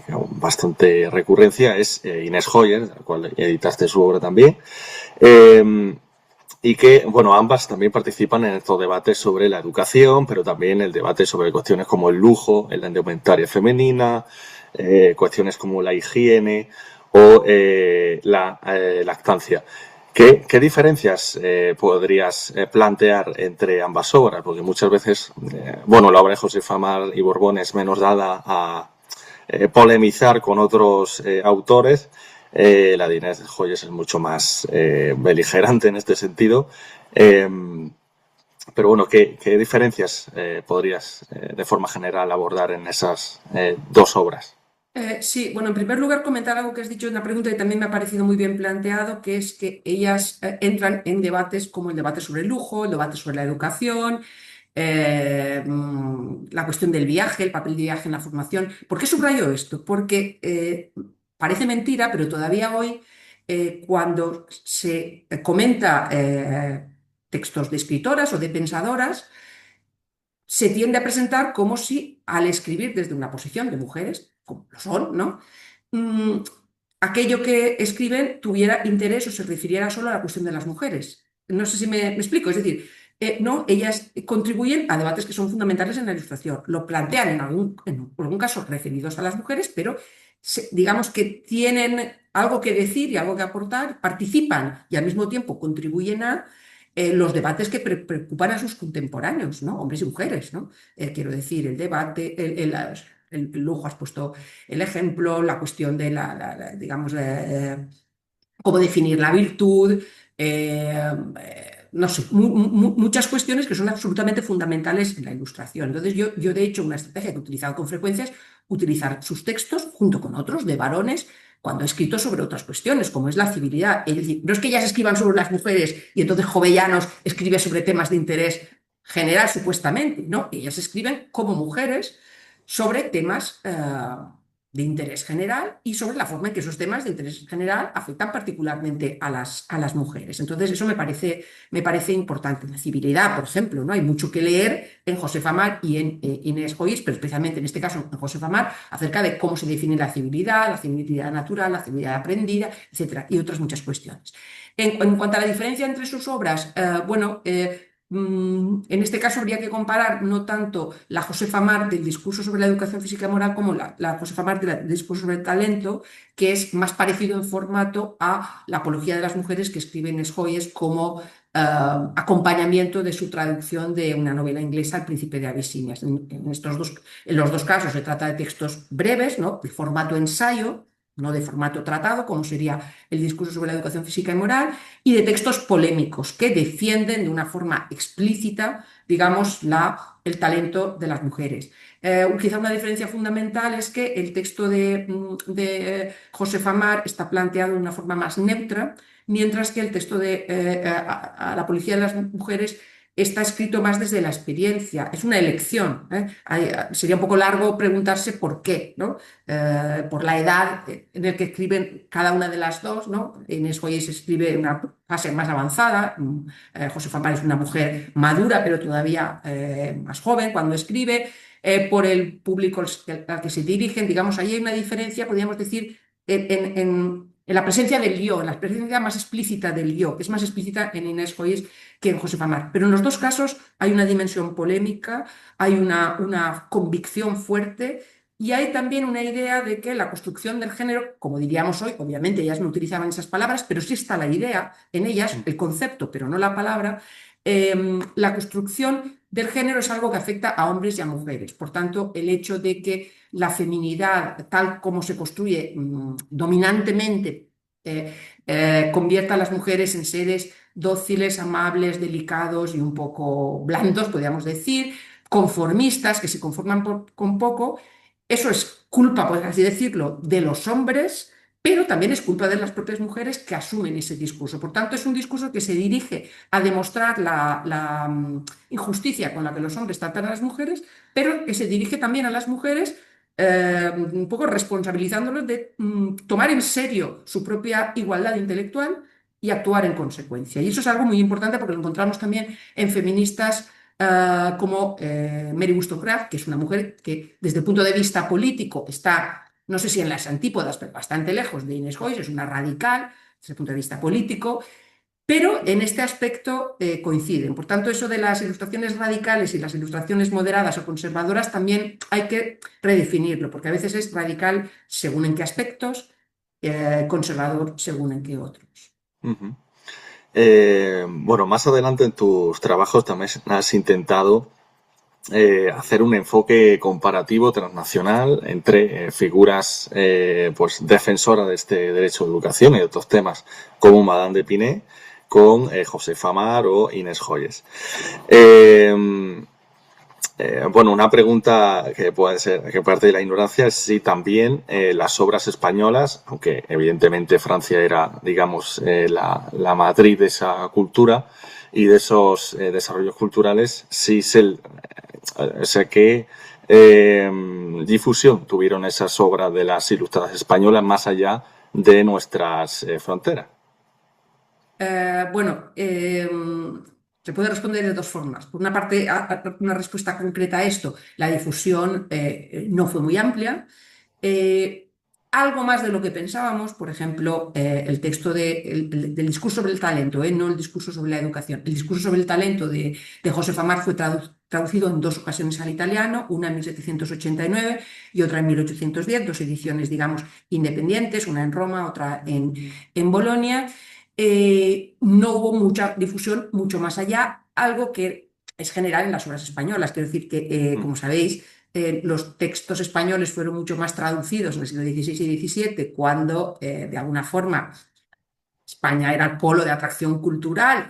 con bastante recurrencia es Inés Hoyer, de la cual editaste su obra también. Y que, bueno, ambas también participan en estos debates sobre la educación, pero también el debate sobre cuestiones como el lujo, la indumentaria femenina, cuestiones como la higiene o la lactancia. ¿Qué diferencias podrías plantear entre ambas obras? Porque muchas veces, bueno, la obra de Josefa Mar y Borbón es menos dada a polemizar con otros autores. La de Inés Joyes es mucho más beligerante en este sentido. Eh, pero bueno, ¿qué diferencias podrías de forma general abordar en esas dos obras? Sí, bueno, en primer lugar comentar algo que has dicho en la pregunta y también me ha parecido muy bien planteado, que es que ellas entran en debates como el debate sobre el lujo, el debate sobre la educación, la cuestión del viaje, el papel del viaje en la formación. ¿Por qué subrayo esto? Porque parece mentira, pero todavía hoy, cuando se comenta textos de escritoras o de pensadoras, se tiende a presentar como si al escribir desde una posición de mujeres, como lo son, ¿no? Mm, aquello que escriben tuviera interés o se refiriera solo a la cuestión de las mujeres. No sé si me explico, es decir, no, ellas contribuyen a debates que son fundamentales en la ilustración, lo plantean en algún caso referidos a las mujeres, pero digamos que tienen algo que decir y algo que aportar, participan y al mismo tiempo contribuyen a los debates que preocupan a sus contemporáneos, ¿no? Hombres y mujeres, ¿no? Quiero decir, el debate, el lujo, has puesto el ejemplo, la cuestión de digamos, cómo definir la virtud, no sé, muchas cuestiones que son absolutamente fundamentales en la ilustración. Entonces, yo de hecho, una estrategia que he utilizado con frecuencia es utilizar sus textos junto con otros de varones cuando he escrito sobre otras cuestiones, como es la civilidad. Es decir, no es que ellas escriban sobre las mujeres y entonces Jovellanos escribe sobre temas de interés general, supuestamente, no, ellas escriben como mujeres sobre temas de interés general y sobre la forma en que esos temas de interés general afectan particularmente a las mujeres. Entonces, eso me parece importante. En la civilidad, por ejemplo, ¿no? Hay mucho que leer en Josefa Mar y en Inés Joyce, pero especialmente en este caso en Josefa Mar, acerca de cómo se define la civilidad natural, la civilidad aprendida, etcétera, y otras muchas cuestiones. En cuanto a la diferencia entre sus obras, bueno, en este caso habría que comparar no tanto la Josefa Mar del discurso sobre la educación física y moral como la Josefa Mar del discurso sobre el talento, que es más parecido en formato a la apología de las mujeres que escribe Inés Joyes como acompañamiento de su traducción de una novela inglesa, El príncipe de Abisinia. En los dos casos se trata de textos breves, ¿no? De formato ensayo, no de formato tratado, como sería el discurso sobre la educación física y moral, y de textos polémicos que defienden de una forma explícita, digamos, el talento de las mujeres. Quizá una diferencia fundamental es que el texto de Josefa Mar está planteado de una forma más neutra, mientras que el texto de a la policía de las mujeres está escrito más desde la experiencia, es una elección. Sería un poco largo preguntarse por qué, ¿no? Por la edad en la que escriben cada una de las dos, ¿no? Inés Joyes escribe en una fase más avanzada, Josefa Mar es una mujer madura, pero todavía más joven cuando escribe, por el público al que se dirigen, digamos, ahí hay una diferencia, podríamos decir, en la presencia del yo, en la presencia más explícita del yo, es más explícita en Inés Joyes que en Josefa Mar. Pero en los dos casos hay una dimensión polémica, hay una convicción fuerte y hay también una idea de que la construcción del género, como diríamos hoy, obviamente ellas no utilizaban esas palabras, pero sí está la idea en ellas, el concepto, pero no la palabra, la construcción del género es algo que afecta a hombres y a mujeres. Por tanto, el hecho de que la feminidad, tal como se construye dominantemente, convierta a las mujeres en seres dóciles, amables, delicados y un poco blandos, podríamos decir, conformistas, que se conforman con poco, eso es culpa, por así decirlo, de los hombres, pero también es culpa de las propias mujeres que asumen ese discurso. Por tanto, es un discurso que se dirige a demostrar la injusticia con la que los hombres tratan a las mujeres, pero que se dirige también a las mujeres un poco responsabilizándolos de tomar en serio su propia igualdad intelectual y actuar en consecuencia. Y eso es algo muy importante porque lo encontramos también en feministas como Mary Wollstonecraft, que es una mujer que desde el punto de vista político está, no sé si en las antípodas, pero bastante lejos de Inés Joyce, es una radical desde el punto de vista político, pero en este aspecto coinciden. Por tanto, eso de las ilustraciones radicales y las ilustraciones moderadas o conservadoras también hay que redefinirlo, porque a veces es radical según en qué aspectos, conservador según en qué otros. Uh -huh. Bueno, más adelante en tus trabajos también has intentado hacer un enfoque comparativo transnacional entre figuras pues defensoras de este derecho de educación y de otros temas como Madame de Pinet con Josefa Mar o Inés Joyes. Eh, bueno, una pregunta que puede ser, que parte de la ignorancia es si también las obras españolas, aunque evidentemente Francia era, digamos, la matriz de esa cultura y de esos desarrollos culturales, si se, o sea, qué difusión tuvieron esas obras de las ilustradas españolas más allá de nuestras fronteras. Bueno, se puede responder de dos formas. Por una parte, una respuesta concreta a esto, la difusión no fue muy amplia. Eh, Algo más de lo que pensábamos, por ejemplo, el texto del discurso sobre el talento, no el discurso sobre la educación. El discurso sobre el talento de Josef Amar fue traducido en dos ocasiones al italiano, una en 1789 y otra en 1810, dos ediciones, digamos, independientes, una en Roma, otra en Bolonia. No hubo mucha difusión mucho más allá, algo que es general en las obras españolas. Quiero decir que, como sabéis, los textos españoles fueron mucho más traducidos en el siglo XVI y XVII, cuando, de alguna forma, España era el polo de atracción cultural,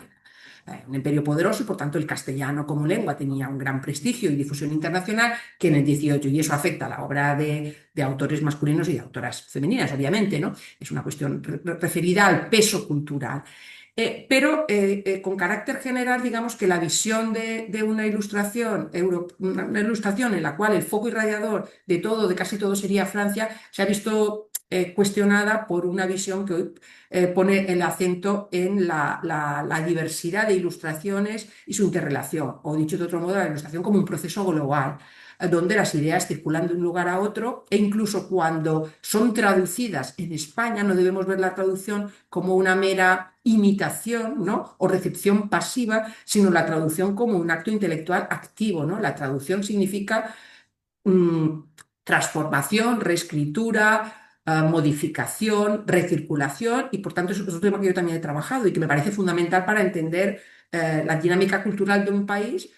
un imperio poderoso y por tanto el castellano como lengua tenía un gran prestigio y difusión internacional que en el XVIII, y eso afecta a la obra de autores masculinos y de autoras femeninas, obviamente, ¿no? Es una cuestión referida al peso cultural. Pero con carácter general, digamos que la visión de una ilustración, una ilustración en la cual el foco irradiador de todo, de casi todo, sería Francia, se ha visto cuestionada por una visión que hoy pone el acento en la diversidad de ilustraciones y su interrelación, o dicho de otro modo, la ilustración como un proceso global, donde las ideas circulan de un lugar a otro e incluso cuando son traducidas en España no debemos ver la traducción como una mera imitación, ¿no? O recepción pasiva, sino la traducción como un acto intelectual activo, ¿no? La traducción significa mm, transformación, reescritura, modificación, recirculación, y por tanto eso es un tema que yo también he trabajado y que me parece fundamental para entender la dinámica cultural de un país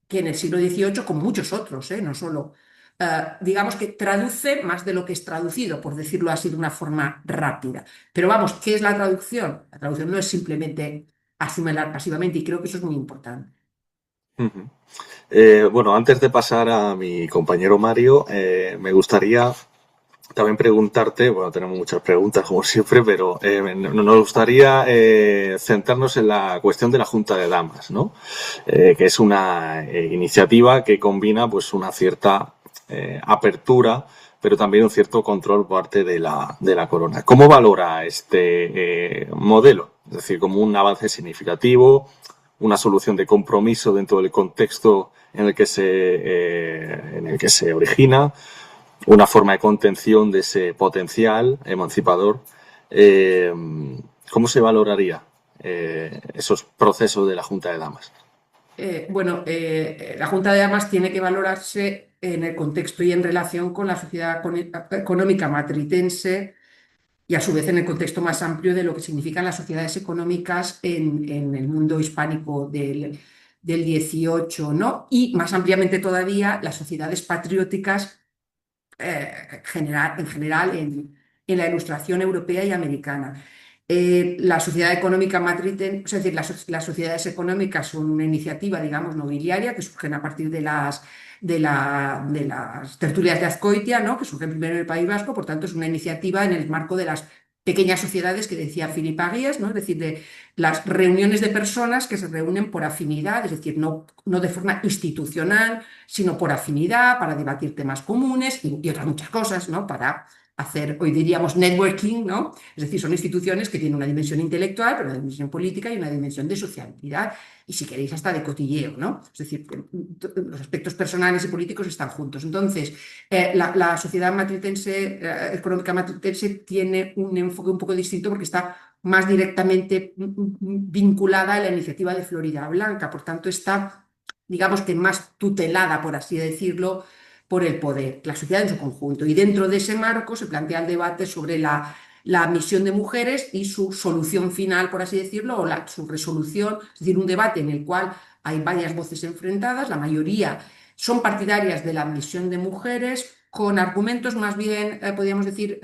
que en el siglo XVIII, como muchos otros, no solo, digamos que traduce más de lo que es traducido, por decirlo así de una forma rápida. Pero vamos, ¿qué es la traducción? La traducción no es simplemente asimilar pasivamente, y creo que eso es muy importante. Ujú. Bueno, antes de pasar a mi compañero Mario, me gustaría también preguntarte, bueno, tenemos muchas preguntas como siempre, pero nos gustaría centrarnos en la cuestión de la Junta de Damas, ¿no? Que es una iniciativa que combina pues una cierta apertura, pero también un cierto control por parte de la corona. ¿Cómo valora este modelo? Es decir, como un avance significativo, una solución de compromiso dentro del contexto en el que se origina, una forma de contención de ese potencial emancipador. Eh, ¿Cómo se valoraría esos procesos de la Junta de Damas? La Junta de Damas tiene que valorarse en el contexto y en relación con la sociedad económica matritense y a su vez en el contexto más amplio de lo que significan las sociedades económicas en el mundo hispánico del XVIII, ¿no? Y más ampliamente todavía las sociedades patrióticas en general en la ilustración europea y americana. La sociedad económica matriten, es decir, las sociedades económicas son una iniciativa, digamos, nobiliaria que surgen a partir de las tertulias de Azcoitia, ¿no? Que surgen primero en el País Vasco, por tanto es una iniciativa en el marco de las pequeñas sociedades que decía Philippe Aguies, ¿no? Es decir, de las reuniones de personas que se reúnen por afinidad, es decir, no de forma institucional, sino por afinidad, para debatir temas comunes y otras muchas cosas, ¿no? Para hacer, hoy diríamos, networking, ¿no? Es decir, son instituciones que tienen una dimensión intelectual, pero una dimensión política y una dimensión de sociabilidad, y si queréis hasta de cotilleo, ¿no? Es decir, los aspectos personales y políticos están juntos. Entonces, la sociedad matritense, económica matritense, tiene un enfoque un poco distinto porque está más directamente vinculada a la iniciativa de Florida Blanca, por tanto está, digamos que más tutelada, por así decirlo, por el poder, la sociedad en su conjunto. Y dentro de ese marco se plantea el debate sobre la misión de mujeres y su solución final, por así decirlo, o su resolución, es decir, un debate en el cual hay varias voces enfrentadas, la mayoría son partidarias de la admisión de mujeres con argumentos más bien, podríamos decir,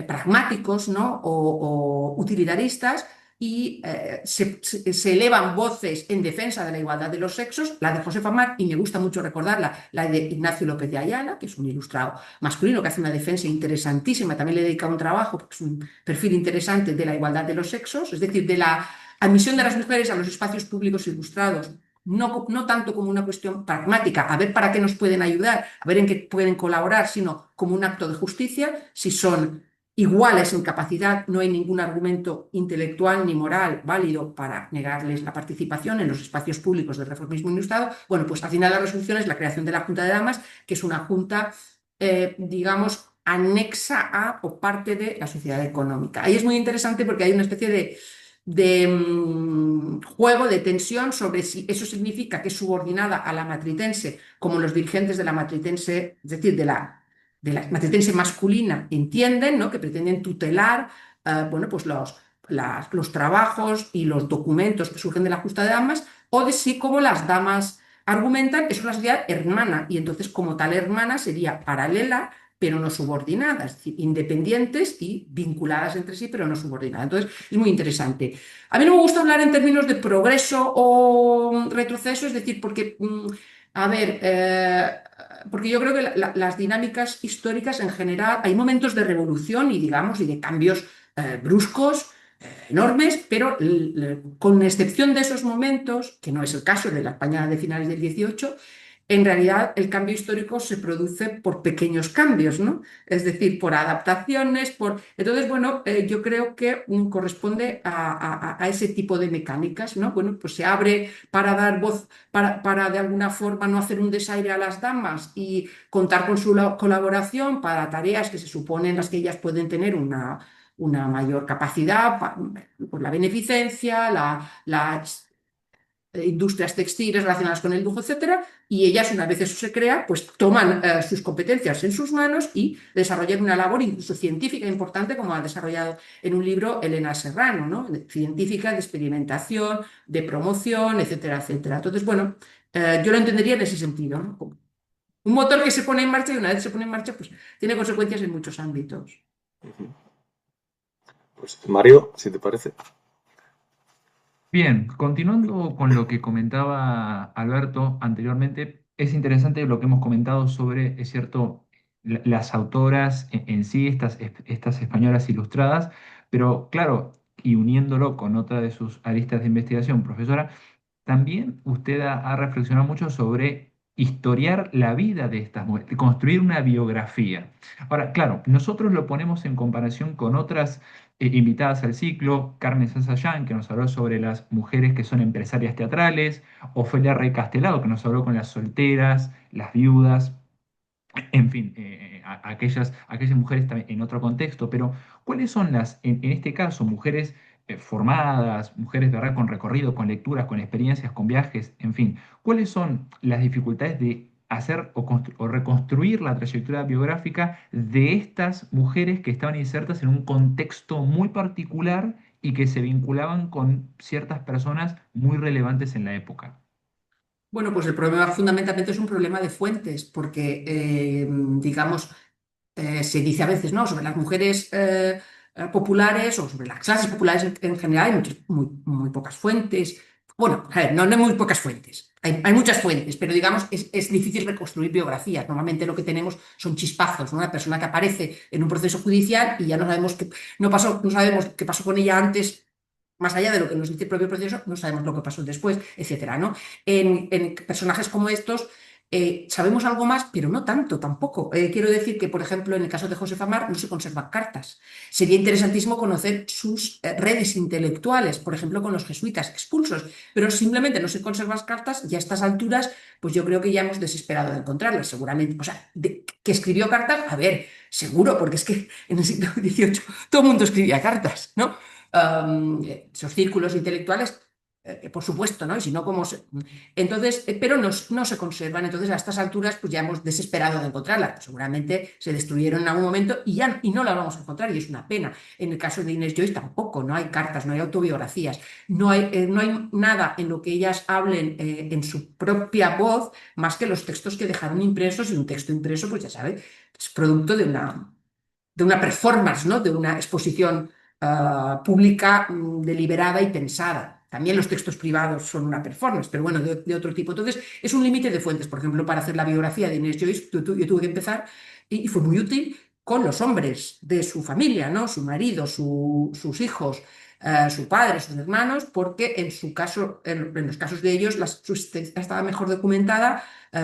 pragmáticos, ¿no? o utilitaristas, y se elevan voces en defensa de la igualdad de los sexos, la de Josefa Mar, y me gusta mucho recordarla, la de Ignacio López de Ayala, que es un ilustrado masculino que hace una defensa interesantísima, también le dedica un trabajo, porque es un perfil interesante de la igualdad de los sexos, es decir, de la admisión de las mujeres a los espacios públicos ilustrados, no tanto como una cuestión pragmática, a ver para qué nos pueden ayudar, a ver en qué pueden colaborar, sino como un acto de justicia, si son iguales en capacidad, no hay ningún argumento intelectual ni moral válido para negarles la participación en los espacios públicos del reformismo ilustrado. Bueno, pues al final la resolución es la creación de la Junta de Damas, que es una junta, digamos, anexa a o parte de la sociedad económica. Ahí es muy interesante porque hay una especie de juego, de tensión sobre si eso significa que es subordinada a la matritense, como los dirigentes de la matritense, es decir, de la matritense masculina entienden, ¿no? Que pretenden tutelar bueno, pues los trabajos y los documentos que surgen de la Junta de Damas, o de si, como las damas argumentan, es una sociedad hermana, y entonces como tal hermana sería paralela pero no subordinadas, es decir, independientes y vinculadas entre sí, pero no subordinadas. Entonces, es muy interesante. A mí no me gusta hablar en términos de progreso o retroceso, es decir, porque, a ver, porque yo creo que las dinámicas históricas en general, hay momentos de revolución y, digamos, y de cambios bruscos, enormes, pero con excepción de esos momentos, que no es el caso de la España de finales del 18, en realidad el cambio histórico se produce por pequeños cambios, ¿no? Es decir, por adaptaciones, por... Entonces, bueno, yo creo que corresponde a ese tipo de mecánicas, ¿no? Bueno, pues se abre para dar voz, para de alguna forma no hacer un desaire a las damas y contar con su colaboración para tareas que se suponen las que ellas pueden tener una mayor capacidad, por la beneficencia, las industrias textiles relacionadas con el lujo, etcétera, y ellas, una vez eso se crea, pues toman sus competencias en sus manos y desarrollan una labor incluso científica importante, como ha desarrollado en un libro Elena Serrano, ¿no? Científica, de experimentación, de promoción, etcétera, etcétera. Entonces, bueno, yo lo entendería en ese sentido, ¿no? Como un motor que se pone en marcha, y una vez se pone en marcha, pues tiene consecuencias en muchos ámbitos. Pues Mario, si te parece. Bien, continuando con lo que comentaba Alberto anteriormente, es interesante lo que hemos comentado sobre, es cierto, las autoras en sí, estas españolas ilustradas, pero claro, y uniéndolo con otra de sus aristas de investigación, profesora, también usted ha reflexionado mucho sobre historiar la vida de estas mujeres, de construir una biografía. Ahora, claro, nosotros lo ponemos en comparación con otras invitadas al ciclo, Carmen Sasayán, que nos habló sobre las mujeres que son empresarias teatrales, Ofelia Rey Castelao, que nos habló con las solteras, las viudas, en fin, aquellas mujeres también en otro contexto, pero ¿cuáles son en este caso, mujeres formadas, mujeres de verdad con recorrido, con lecturas, con experiencias, con viajes, en fin, cuáles son las dificultades de hacer o reconstruir la trayectoria biográfica de estas mujeres que estaban insertas en un contexto muy particular y que se vinculaban con ciertas personas muy relevantes en la época? Bueno, pues el problema fundamentalmente es un problema de fuentes, porque, digamos, se dice a veces, ¿no? Sobre las mujeres populares o sobre las clases populares en general, hay muy pocas fuentes. Bueno, a ver, no hay muy pocas fuentes. Hay muchas fuentes, pero digamos, es difícil reconstruir biografías. Normalmente lo que tenemos son chispazos, ¿no? Una persona que aparece en un proceso judicial y ya no sabemos no sabemos qué pasó con ella antes. Más allá de lo que nos dice el propio proceso, no sabemos lo que pasó después, etcétera, ¿no? En personajes como estos, sabemos algo más, pero no tanto tampoco. Quiero decir que, por ejemplo, en el caso de Josefa Mar no se conservan cartas. Sería interesantísimo conocer sus redes intelectuales, por ejemplo, con los jesuitas expulsos, pero simplemente no se conservan cartas y a estas alturas, pues yo creo que ya hemos desesperado de encontrarlas, seguramente. O sea, que escribió cartas, a ver, seguro, porque es que en el siglo XVIII todo el mundo escribía cartas, ¿no? Esos círculos intelectuales por supuesto, ¿no? Y si no, ¿cómo se... Entonces, pero no se conservan. Entonces, a estas alturas, pues ya hemos desesperado de encontrarlas. Seguramente se destruyeron en algún momento y no las vamos a encontrar, y es una pena. En el caso de Inés Joyce tampoco, no hay cartas, no hay autobiografías, no hay nada en lo que ellas hablen en su propia voz, más que los textos que dejaron impresos, y un texto impreso, pues ya sabe, es producto de una performance, ¿no? De una exposición pública deliberada y pensada. También los textos privados son una performance, pero bueno, de otro tipo. Entonces, es un límite de fuentes. Por ejemplo, para hacer la biografía de Inés Joyce, yo tuve que empezar, y fue muy útil, con los hombres de su familia, ¿no? Su marido, sus hijos, su padre, sus hermanos, porque en su caso, en los casos de ellos, la subsistencia estaba mejor documentada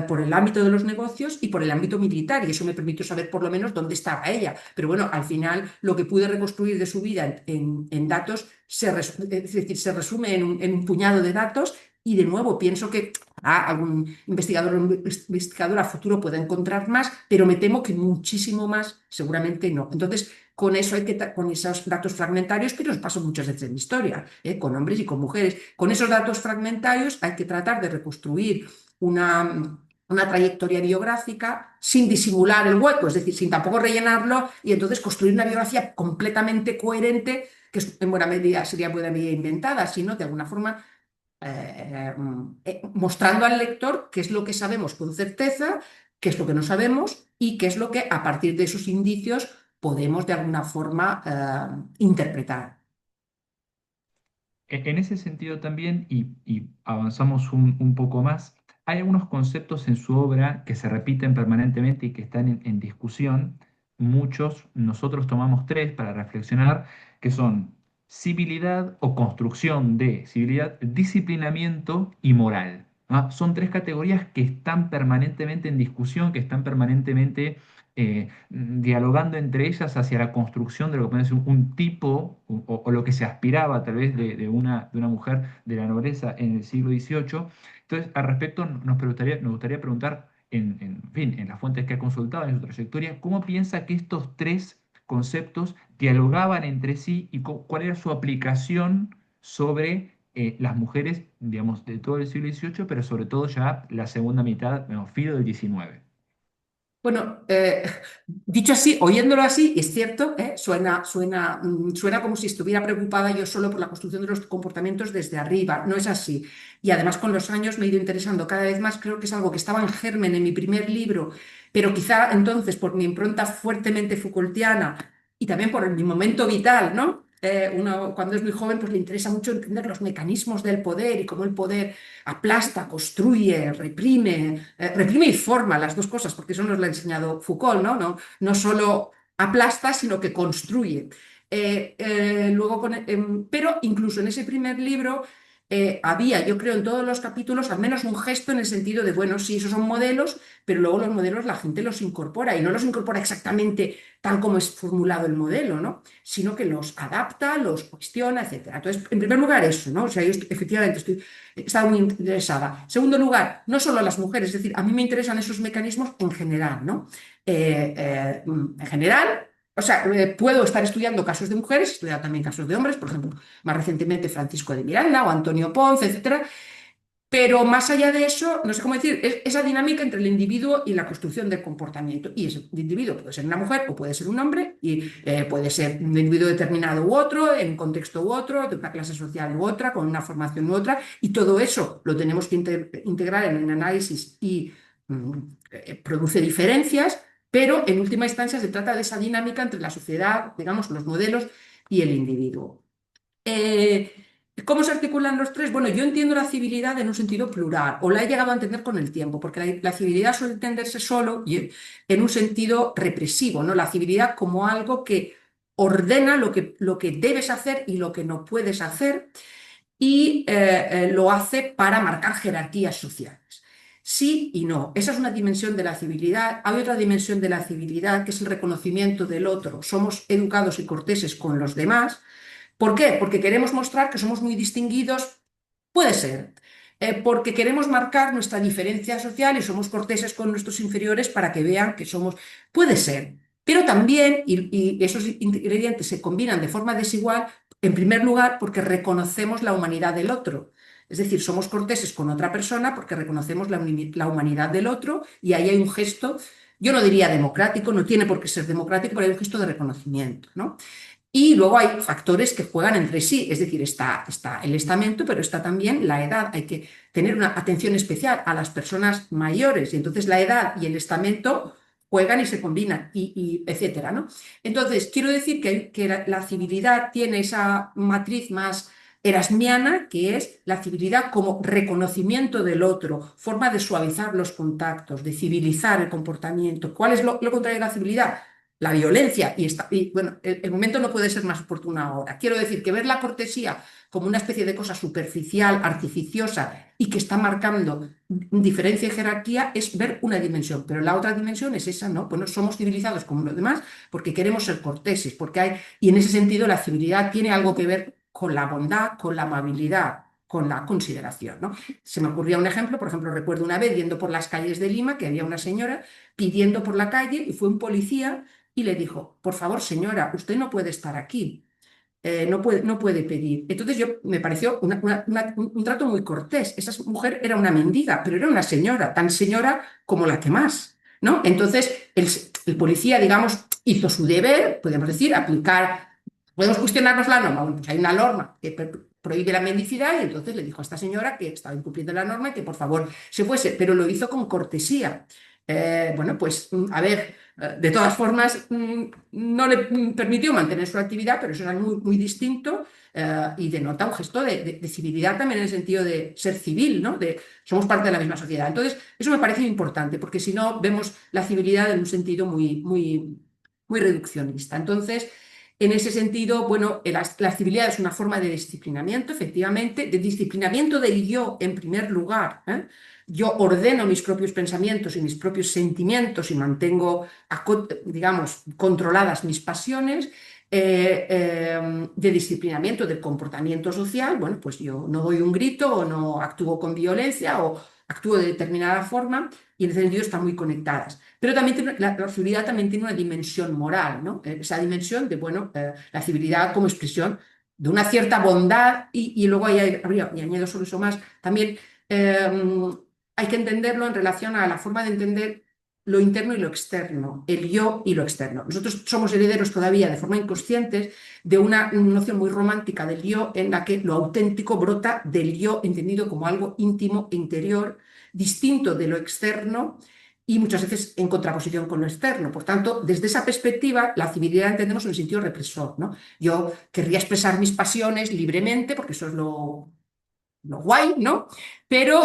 por el ámbito de los negocios y por el ámbito militar, y eso me permitió saber por lo menos dónde estaba ella. Pero bueno, al final lo que pude reconstruir de su vida en datos es decir, se resume en un puñado de datos, y de nuevo pienso que algún investigador o investigadora a futuro pueda encontrar más, pero me temo que muchísimo más seguramente no. Entonces, con eso con esos datos fragmentarios, pero os paso muchas veces en mi historia, con hombres y con mujeres, con esos datos fragmentarios hay que tratar de reconstruir una trayectoria biográfica sin disimular el hueco, es decir, sin tampoco rellenarlo, y entonces construir una biografía completamente coherente, que en buena medida sería buena medida inventada, sino de alguna forma mostrando al lector qué es lo que sabemos con certeza, qué es lo que no sabemos, y qué es lo que a partir de esos indicios podemos de alguna forma interpretar. En ese sentido también, y avanzamos un poco más, hay algunos conceptos en su obra que se repiten permanentemente y que están en discusión. Muchos, nosotros tomamos tres para reflexionar, que son civilidad o construcción de civilidad, disciplinamiento y moral. ¿Ah? Son tres categorías que están permanentemente en discusión, que están permanentemente dialogando entre ellas hacia la construcción de lo que puede ser un tipo o lo que se aspiraba tal vez de una mujer de la nobleza en el siglo XVIII. Entonces, al respecto, nos gustaría preguntar, en fin, en las fuentes que ha consultado en su trayectoria, ¿cómo piensa que estos tres conceptos dialogaban entre sí y cuál era su aplicación sobre las mujeres, digamos, de todo el siglo XVIII, pero sobre todo ya la segunda mitad, digamos, filo del XIX? Bueno, dicho así, oyéndolo así, es cierto, suena como si estuviera preocupada yo solo por la construcción de los comportamientos desde arriba. No es así. Y además, con los años me he ido interesando cada vez más. Creo que es algo que estaba en germen en mi primer libro, pero quizá entonces por mi impronta fuertemente Foucaultiana y también por mi momento vital, ¿no? Uno cuando es muy joven pues le interesa mucho entender los mecanismos del poder y cómo el poder aplasta, construye, reprime y forma, las dos cosas, porque eso nos lo ha enseñado Foucault, ¿no? No solo aplasta, sino que construye. Pero incluso en ese primer libro había, yo creo, en todos los capítulos, al menos un gesto en el sentido de, bueno, sí, esos son modelos, pero luego los modelos la gente los incorpora, y no los incorpora exactamente tal como es formulado el modelo, ¿no? Sino que los adapta, los cuestiona, etcétera. Entonces, en primer lugar, eso, ¿no? O sea, yo efectivamente he estado muy interesada. Segundo lugar, no solo las mujeres, es decir, a mí me interesan esos mecanismos en general, ¿no? En general, o sea, puedo estar estudiando casos de mujeres, he estudiado también casos de hombres, por ejemplo, más recientemente Francisco de Miranda o Antonio Ponce, etcétera. Pero más allá de eso, no sé cómo decir, es esa dinámica entre el individuo y la construcción del comportamiento. Y ese individuo puede ser una mujer o puede ser un hombre, y puede ser un individuo determinado u otro, en un contexto u otro, de una clase social u otra, con una formación u otra. Y todo eso lo tenemos que integrar en un análisis, y produce diferencias, pero en última instancia se trata de esa dinámica entre la sociedad, digamos, los modelos y el individuo. Eh, ¿Cómo se articulan los tres? Bueno, yo entiendo la civilidad en un sentido plural, o la he llegado a entender con el tiempo, porque la civilidad suele entenderse solo y en un sentido represivo, ¿no? La civilidad como algo que ordena lo que debes hacer y lo que no puedes hacer, y lo hace para marcar jerarquías sociales. Sí y no. Esa es una dimensión de la civilidad. Hay otra dimensión de la civilidad, que es el reconocimiento del otro. Somos educados y corteses con los demás. ¿Por qué? Porque queremos mostrar que somos muy distinguidos. Puede ser. Porque queremos marcar nuestra diferencia social y somos corteses con nuestros inferiores para que vean que somos. Puede ser. Pero también, y esos ingredientes se combinan de forma desigual, en primer lugar, porque reconocemos la humanidad del otro. Es decir, somos corteses con otra persona porque reconocemos la humanidad del otro y ahí hay un gesto, yo no diría democrático, no tiene por qué ser democrático, pero hay un gesto de reconocimiento, ¿no? Y luego hay factores que juegan entre sí, es decir, está el estamento, pero está también la edad. Hay que tener una atención especial a las personas mayores y entonces la edad y el estamento juegan y se combinan, y etcétera, ¿no? Entonces, quiero decir que la civilidad tiene esa matriz más erasmiana, que es la civilidad como reconocimiento del otro, forma de suavizar los contactos, de civilizar el comportamiento. ¿Cuál es lo contrario de la civilidad? La violencia, y bueno, el momento no puede ser más oportuno ahora. Quiero decir que ver la cortesía como una especie de cosa superficial, artificiosa y que está marcando diferencia y jerarquía es ver una dimensión, pero la otra dimensión es esa, ¿no? Bueno, somos civilizados como los demás porque queremos ser corteses, y en ese sentido la civilidad tiene algo que ver con la bondad, con la amabilidad, con la consideración, ¿no? Se me ocurría un ejemplo, por ejemplo, recuerdo una vez yendo por las calles de Lima que había una señora pidiendo por la calle y fue un policía y le dijo, por favor, señora, usted no puede estar aquí, no puede pedir. Entonces me pareció un trato muy cortés. Esa mujer era una mendiga, pero era una señora, tan señora como la que más, ¿no? Entonces el policía, digamos, hizo su deber, podemos decir, podemos cuestionarnos la norma. Bueno, pues hay una norma que prohíbe la mendicidad y entonces le dijo a esta señora que estaba incumpliendo la norma y que por favor se fuese, pero lo hizo con cortesía. Bueno, pues a ver, de todas formas, no le permitió mantener su actividad, pero eso era muy, muy distinto y denota un gesto de civilidad también en el sentido de ser civil, ¿no? Somos parte de la misma sociedad. Entonces, eso me parece importante, porque si no, vemos la civilidad en un sentido muy, muy, muy reduccionista. Entonces, en ese sentido, bueno, la civilidad es una forma de disciplinamiento, efectivamente, de disciplinamiento del yo en primer lugar, ¿eh? Yo ordeno mis propios pensamientos y mis propios sentimientos y mantengo, digamos, controladas mis pasiones, de disciplinamiento del comportamiento social. Bueno, pues yo no doy un grito o no actúo con violencia o actúo de determinada forma y en ese sentido están muy conectadas. Pero también la civilidad también tiene una dimensión moral, ¿no? Esa dimensión de, bueno, la civilidad como expresión de una cierta bondad y luego y añado sobre eso más, también hay que entenderlo en relación a la forma de entender lo interno y lo externo, el yo y lo externo. Nosotros somos herederos todavía de forma inconsciente de una noción muy romántica del yo en la que lo auténtico brota del yo entendido como algo íntimo e interior, distinto de lo externo y muchas veces en contraposición con lo externo. Por tanto, desde esa perspectiva, la civilidad entendemos en el sentido represor, ¿no? Yo querría expresar mis pasiones libremente porque eso es lo guay, ¿no? Pero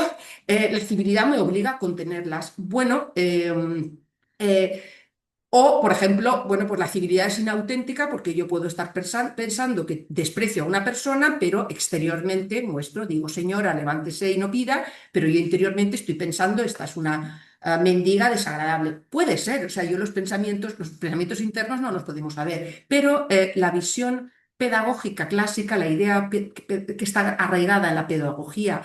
la civilidad me obliga a contenerlas. Bueno, o, por ejemplo, bueno, pues la civilidad es inauténtica porque yo puedo estar pensando que desprecio a una persona, pero exteriormente muestro, digo, señora, levántese y no pida, pero yo interiormente estoy pensando, esta es una mendiga desagradable. Puede ser, o sea, los pensamientos internos no los podemos saber, pero la visión pedagógica clásica, la idea que está arraigada en la pedagogía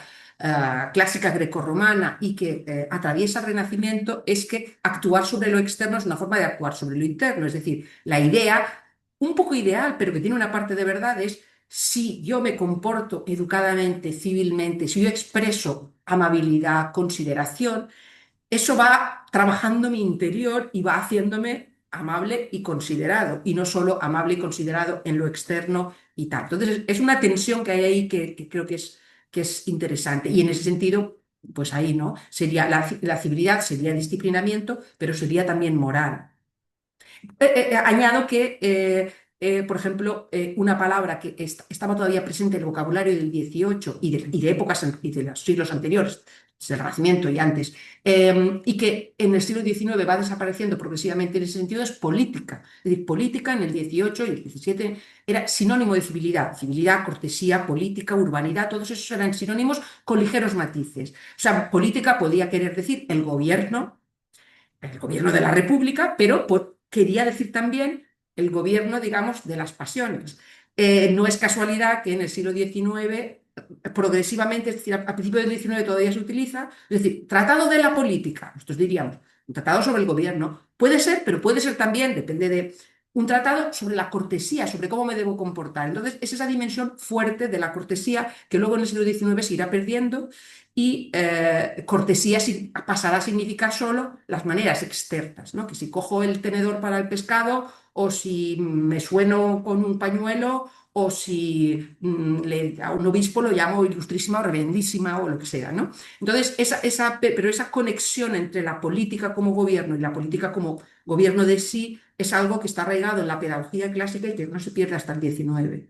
clásica grecorromana y que atraviesa el Renacimiento es que actuar sobre lo externo es una forma de actuar sobre lo interno. Es decir, la idea, un poco ideal, pero que tiene una parte de verdad, es si yo me comporto educadamente, civilmente, si yo expreso amabilidad, consideración, eso va trabajando mi interior y va haciéndome amable y considerado, y no solo amable y considerado en lo externo y tal. Entonces, es una tensión que hay ahí que creo que es interesante. Y en ese sentido, pues ahí, ¿no? Sería la civilidad, sería disciplinamiento, pero sería también moral. Añado que, por ejemplo, una palabra que estaba todavía presente en el vocabulario del 18 y de épocas y de los siglos anteriores, desde el Renacimiento y antes, y que en el siglo XIX va desapareciendo progresivamente en ese sentido, es política. Es decir, política en el 18 y el 17 era sinónimo de civilidad. Civilidad, cortesía, política, urbanidad, todos esos eran sinónimos con ligeros matices. O sea, política podía querer decir el gobierno de la República, pero quería decir también el gobierno, digamos, de las pasiones. No es casualidad que en el siglo XIX, progresivamente, es decir, a principios del XIX todavía se utiliza, es decir, tratado de la política, nosotros diríamos, un tratado sobre el gobierno, puede ser, pero puede ser también, depende un tratado sobre la cortesía, sobre cómo me debo comportar. Entonces, es esa dimensión fuerte de la cortesía que luego en el siglo XIX se irá perdiendo y cortesía pasará a significar solo las maneras externas, ¿no? Que si cojo el tenedor para el pescado o si me sueno con un pañuelo o si a un obispo lo llamo ilustrísima o reverendísima o lo que sea, ¿no? Entonces, pero esa conexión entre la política como gobierno y la política como gobierno de sí es algo que está arraigado en la pedagogía clásica y que no se pierde hasta el XIX.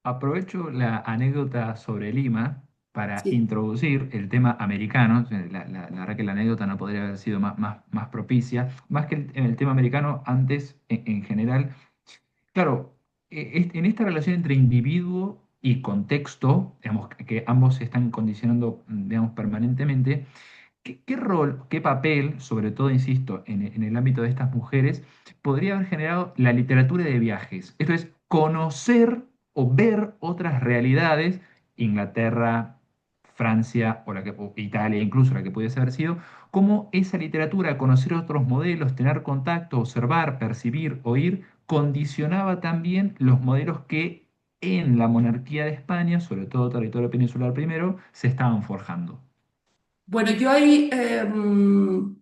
Aprovecho la anécdota sobre Lima para Sí. introducir el tema americano. La verdad que la anécdota no podría haber sido más propicia. Más que en el tema americano, antes, en general. Claro, en esta relación entre individuo y contexto, digamos, que ambos se están condicionando, digamos, permanentemente, ¿qué rol, qué papel, sobre todo, insisto, en el ámbito de estas mujeres, podría haber generado la literatura de viajes? Esto es, conocer o ver otras realidades, Inglaterra, Francia o Italia, incluso la que pudiese haber sido, cómo esa literatura, conocer otros modelos, tener contacto, observar, percibir, oír, condicionaba también los modelos que en la monarquía de España, sobre todo territorio peninsular primero, se estaban forjando. Bueno, yo ahí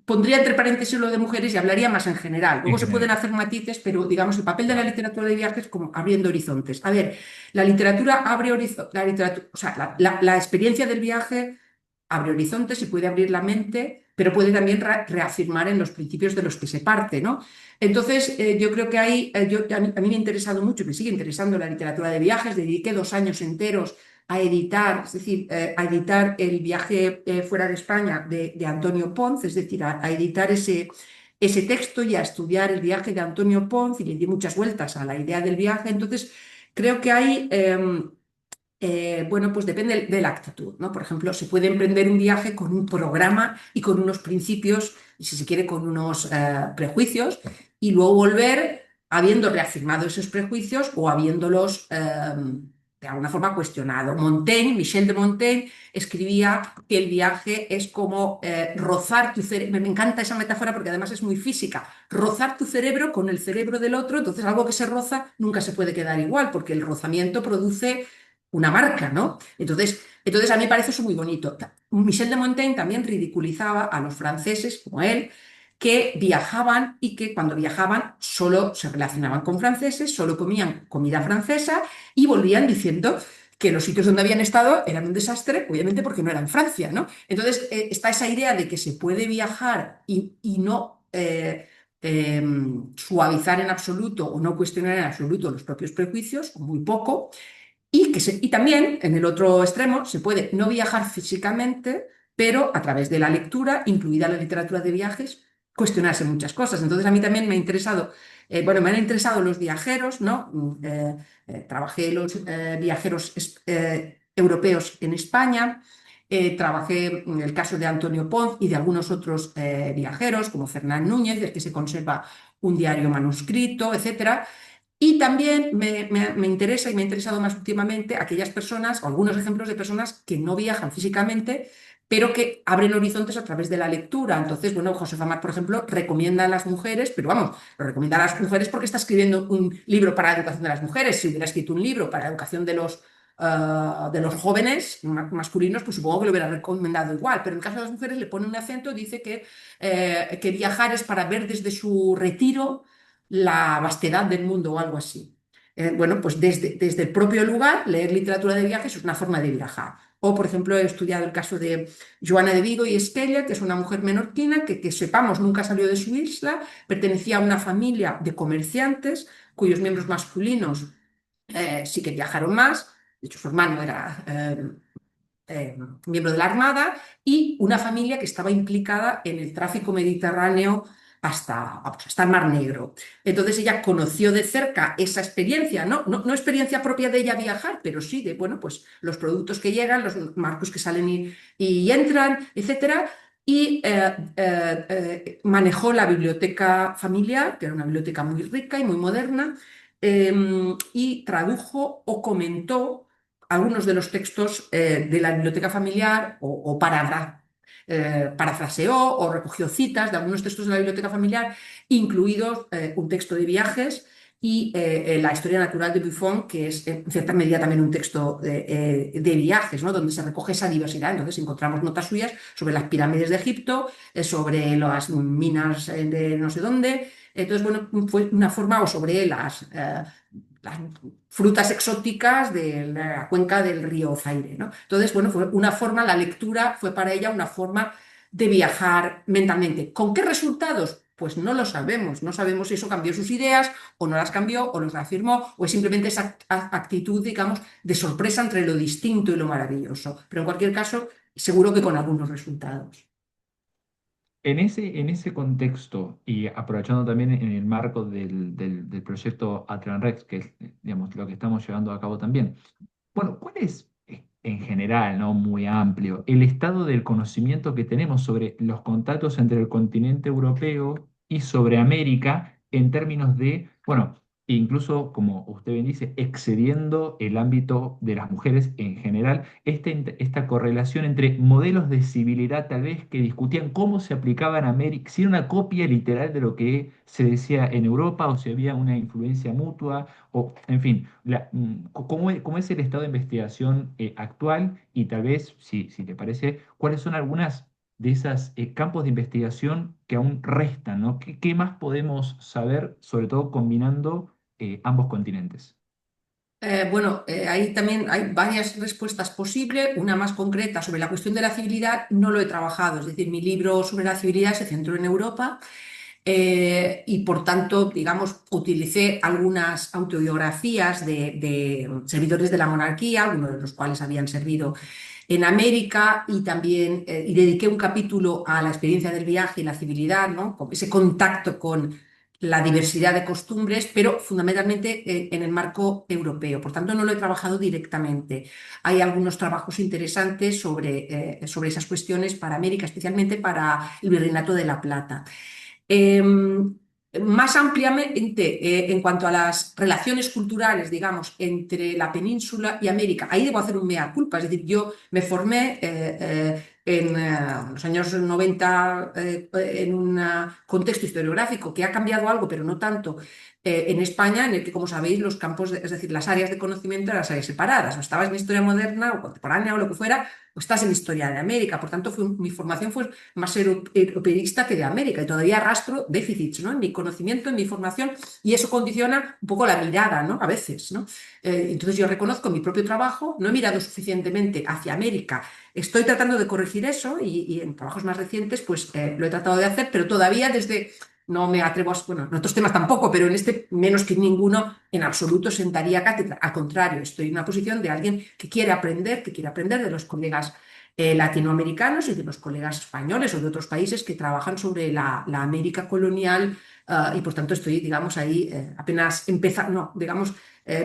pondría entre paréntesis lo de mujeres y hablaría más en general. En Luego se pueden general. hacer matices, pero digamos el papel de la Claro. literatura de viajes como abriendo horizontes. A ver, la literatura abre horizontes, la literatura, o sea, la experiencia del viaje abre horizontes y puede abrir la mente, pero puede también reafirmar en los principios de los que se parte, ¿no? Entonces, yo creo que ahí, a mí me ha interesado mucho, me sigue interesando la literatura de viajes, dediqué 2 años enteros a editar, es decir, a editar el viaje fuera de España de Antonio Ponz, es decir, a editar ese texto y a estudiar el viaje de Antonio Ponz y le di muchas vueltas a la idea del viaje. Entonces, creo que hay bueno, pues depende de la actitud, ¿no? Por ejemplo, se puede emprender un viaje con un programa y con unos principios, y si se quiere, con unos prejuicios, y luego volver habiendo reafirmado esos prejuicios o habiéndolos de alguna forma cuestionado. Montaigne, Michel de Montaigne, escribía que el viaje es como rozar tu cerebro. Me encanta esa metáfora porque además es muy física. Rozar tu cerebro con el cerebro del otro, entonces algo que se roza nunca se puede quedar igual, porque el rozamiento produce una marca, ¿no? Entonces a mí me parece eso muy bonito. Michel de Montaigne también ridiculizaba a los franceses, como él, que viajaban y que cuando viajaban solo se relacionaban con franceses, solo comían comida francesa y volvían diciendo que los sitios donde habían estado eran un desastre, obviamente porque no eran Francia, ¿no? Entonces está esa idea de que se puede viajar y no suavizar en absoluto o no cuestionar en absoluto los propios prejuicios, o muy poco, y también, en el otro extremo, se puede no viajar físicamente, pero a través de la lectura, incluida la literatura de viajes, cuestionarse muchas cosas. Entonces, a mí también me ha interesado, bueno, me han interesado los viajeros, ¿no? Trabajé los viajeros europeos en España, trabajé en el caso de Antonio Ponz y de algunos otros viajeros, como Fernán Núñez, del que se conserva un diario manuscrito, etcétera. Y también me interesa y me ha interesado más últimamente aquellas personas, o algunos ejemplos de personas que no viajan físicamente, pero que abren horizontes a través de la lectura. Entonces, bueno, Josefa Mar, por ejemplo, recomienda a las mujeres, pero vamos, lo recomienda a las mujeres porque está escribiendo un libro para la educación de las mujeres. Si hubiera escrito un libro para la educación de los jóvenes masculinos, pues supongo que lo hubiera recomendado igual. Pero en el caso de las mujeres le pone un acento, dice que viajar es para ver desde su retiro la vastedad del mundo o algo así. Bueno, pues desde el propio lugar, leer literatura de viajes es una forma de viajar. O, por ejemplo, he estudiado el caso de Joana de Vigo y Estella, que es una mujer menorquina que sepamos nunca salió de su isla, pertenecía a una familia de comerciantes cuyos miembros masculinos sí que viajaron más, de hecho su hermano era miembro de la Armada, y una familia que estaba implicada en el tráfico mediterráneo hasta el Mar Negro. Entonces ella conoció de cerca esa experiencia, ¿no? No experiencia propia de ella viajar, pero sí de, bueno, pues los productos que llegan, los marcos que salen y entran, etcétera. Y manejó la biblioteca familiar, que era una biblioteca muy rica y muy moderna, y tradujo o comentó algunos de los textos de la biblioteca familiar o para parafraseó o recogió citas de algunos textos de la biblioteca familiar, incluidos un texto de viajes y la historia natural de Buffon, que es en cierta medida también un texto de viajes, ¿no? Donde se recoge esa diversidad. Entonces encontramos notas suyas sobre las pirámides de Egipto, sobre las minas de no sé dónde. Entonces, bueno, fue una forma, o sobre las frutas exóticas de la cuenca del río Zaire, ¿no? Entonces, bueno, fue una forma, la lectura fue para ella una forma de viajar mentalmente. ¿Con qué resultados? Pues no lo sabemos. No sabemos si eso cambió sus ideas o no las cambió o los reafirmó o es simplemente esa actitud, digamos, de sorpresa entre lo distinto y lo maravilloso. Pero en cualquier caso, seguro que con algunos resultados. En ese contexto, y aprovechando también en el marco del proyecto Atlanrex, que es, digamos, lo que estamos llevando a cabo también, bueno, ¿cuál es, en general, ¿no? Muy amplio, el estado del conocimiento que tenemos sobre los contactos entre el continente europeo y sobre América en términos de, bueno, incluso, como usted bien dice, excediendo el ámbito de las mujeres en general, esta correlación entre modelos de civilidad tal vez que discutían cómo se aplicaba en América, si era una copia literal de lo que se decía en Europa o si había una influencia mutua, o, en fin, cómo es el estado de investigación actual y tal vez, si te parece, cuáles son algunas de esas campos de investigación que aún restan, ¿no? ¿Qué más podemos saber, sobre todo combinando ambos continentes? Bueno, ahí también hay varias respuestas posibles. Una más concreta sobre la cuestión de la civilidad no lo he trabajado. Es decir, mi libro sobre la civilidad se centró en Europa y por tanto, digamos, utilicé algunas autobiografías de servidores de la monarquía, algunos de los cuales habían servido en América y también y dediqué un capítulo a la experiencia del viaje y la civilidad, ¿no? Con ese contacto con la diversidad de costumbres, pero fundamentalmente en el marco europeo. Por tanto, no lo he trabajado directamente. Hay algunos trabajos interesantes sobre esas cuestiones para América, especialmente para el Virreinato de la Plata. Eh, Más ampliamente, en cuanto a las relaciones culturales, digamos, entre la península y América, ahí debo hacer un mea culpa, es decir, yo me formé en los años 90 en un contexto historiográfico que ha cambiado algo, pero no tanto, en España, en el que, como sabéis, los campos, es decir, las áreas de conocimiento eran las áreas separadas, o estabas en historia moderna o contemporánea o lo que fuera, o estás en historia de América, por tanto, mi formación fue más europeísta que de América y todavía arrastro déficits, ¿no? En mi conocimiento, en mi formación y eso condiciona un poco la mirada, ¿no? A veces, ¿no? Entonces yo reconozco mi propio trabajo, no he mirado suficientemente hacia América, estoy tratando de corregir eso y en trabajos más recientes pues lo he tratado de hacer, pero todavía desde... No me atrevo a, bueno, en otros temas tampoco, pero en este menos que ninguno, en absoluto sentaría cátedra. Al contrario, estoy en una posición de alguien que quiere aprender de los colegas latinoamericanos y de los colegas españoles o de otros países que trabajan sobre la América colonial y por tanto estoy, digamos, ahí apenas empezando, no, digamos,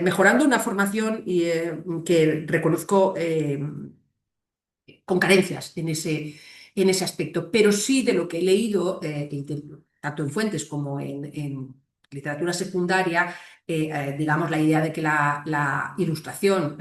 mejorando una formación que reconozco con carencias en ese aspecto, pero sí de lo que he leído, tanto en fuentes como en literatura secundaria, digamos, la idea de que la ilustración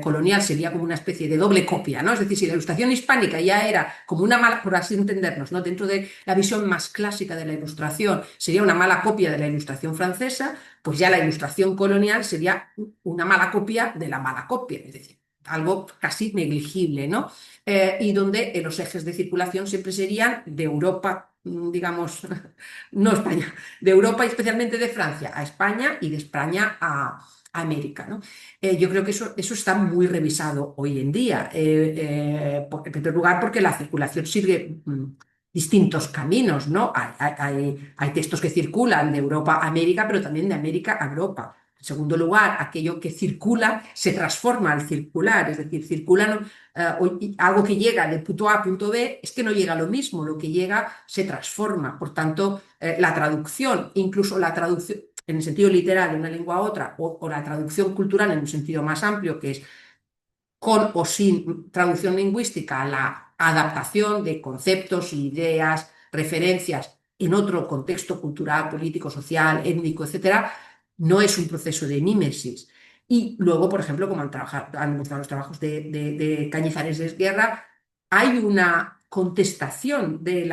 colonial sería como una especie de doble copia, ¿no? Es decir, si la ilustración hispánica ya era como una mala, por así entendernos, ¿no? Dentro de la visión más clásica de la ilustración, sería una mala copia de la ilustración francesa, pues ya la ilustración colonial sería una mala copia de la mala copia, es decir, algo casi negligible, ¿no? Y donde los ejes de circulación siempre serían de Europa, digamos, no España, de Europa y especialmente de Francia a España y de España a América, ¿no? Yo creo que eso está muy revisado hoy en día, en primer lugar porque la circulación sigue distintos caminos, ¿no? Hay textos que circulan de Europa a América, pero también de América a Europa. En segundo lugar, aquello que circula se transforma al circular, es decir, circula algo que llega de punto A a punto B, es que no llega a lo mismo, lo que llega se transforma. Por tanto, la traducción, incluso la traducción en el sentido literal de una lengua a otra, o la traducción cultural en un sentido más amplio, que es con o sin traducción lingüística, la adaptación de conceptos, ideas, referencias en otro contexto cultural, político, social, étnico, etcétera, no es un proceso de mímesis. Y luego, por ejemplo, como han mostrado los trabajos de Cañizares de Guerra, hay una contestación de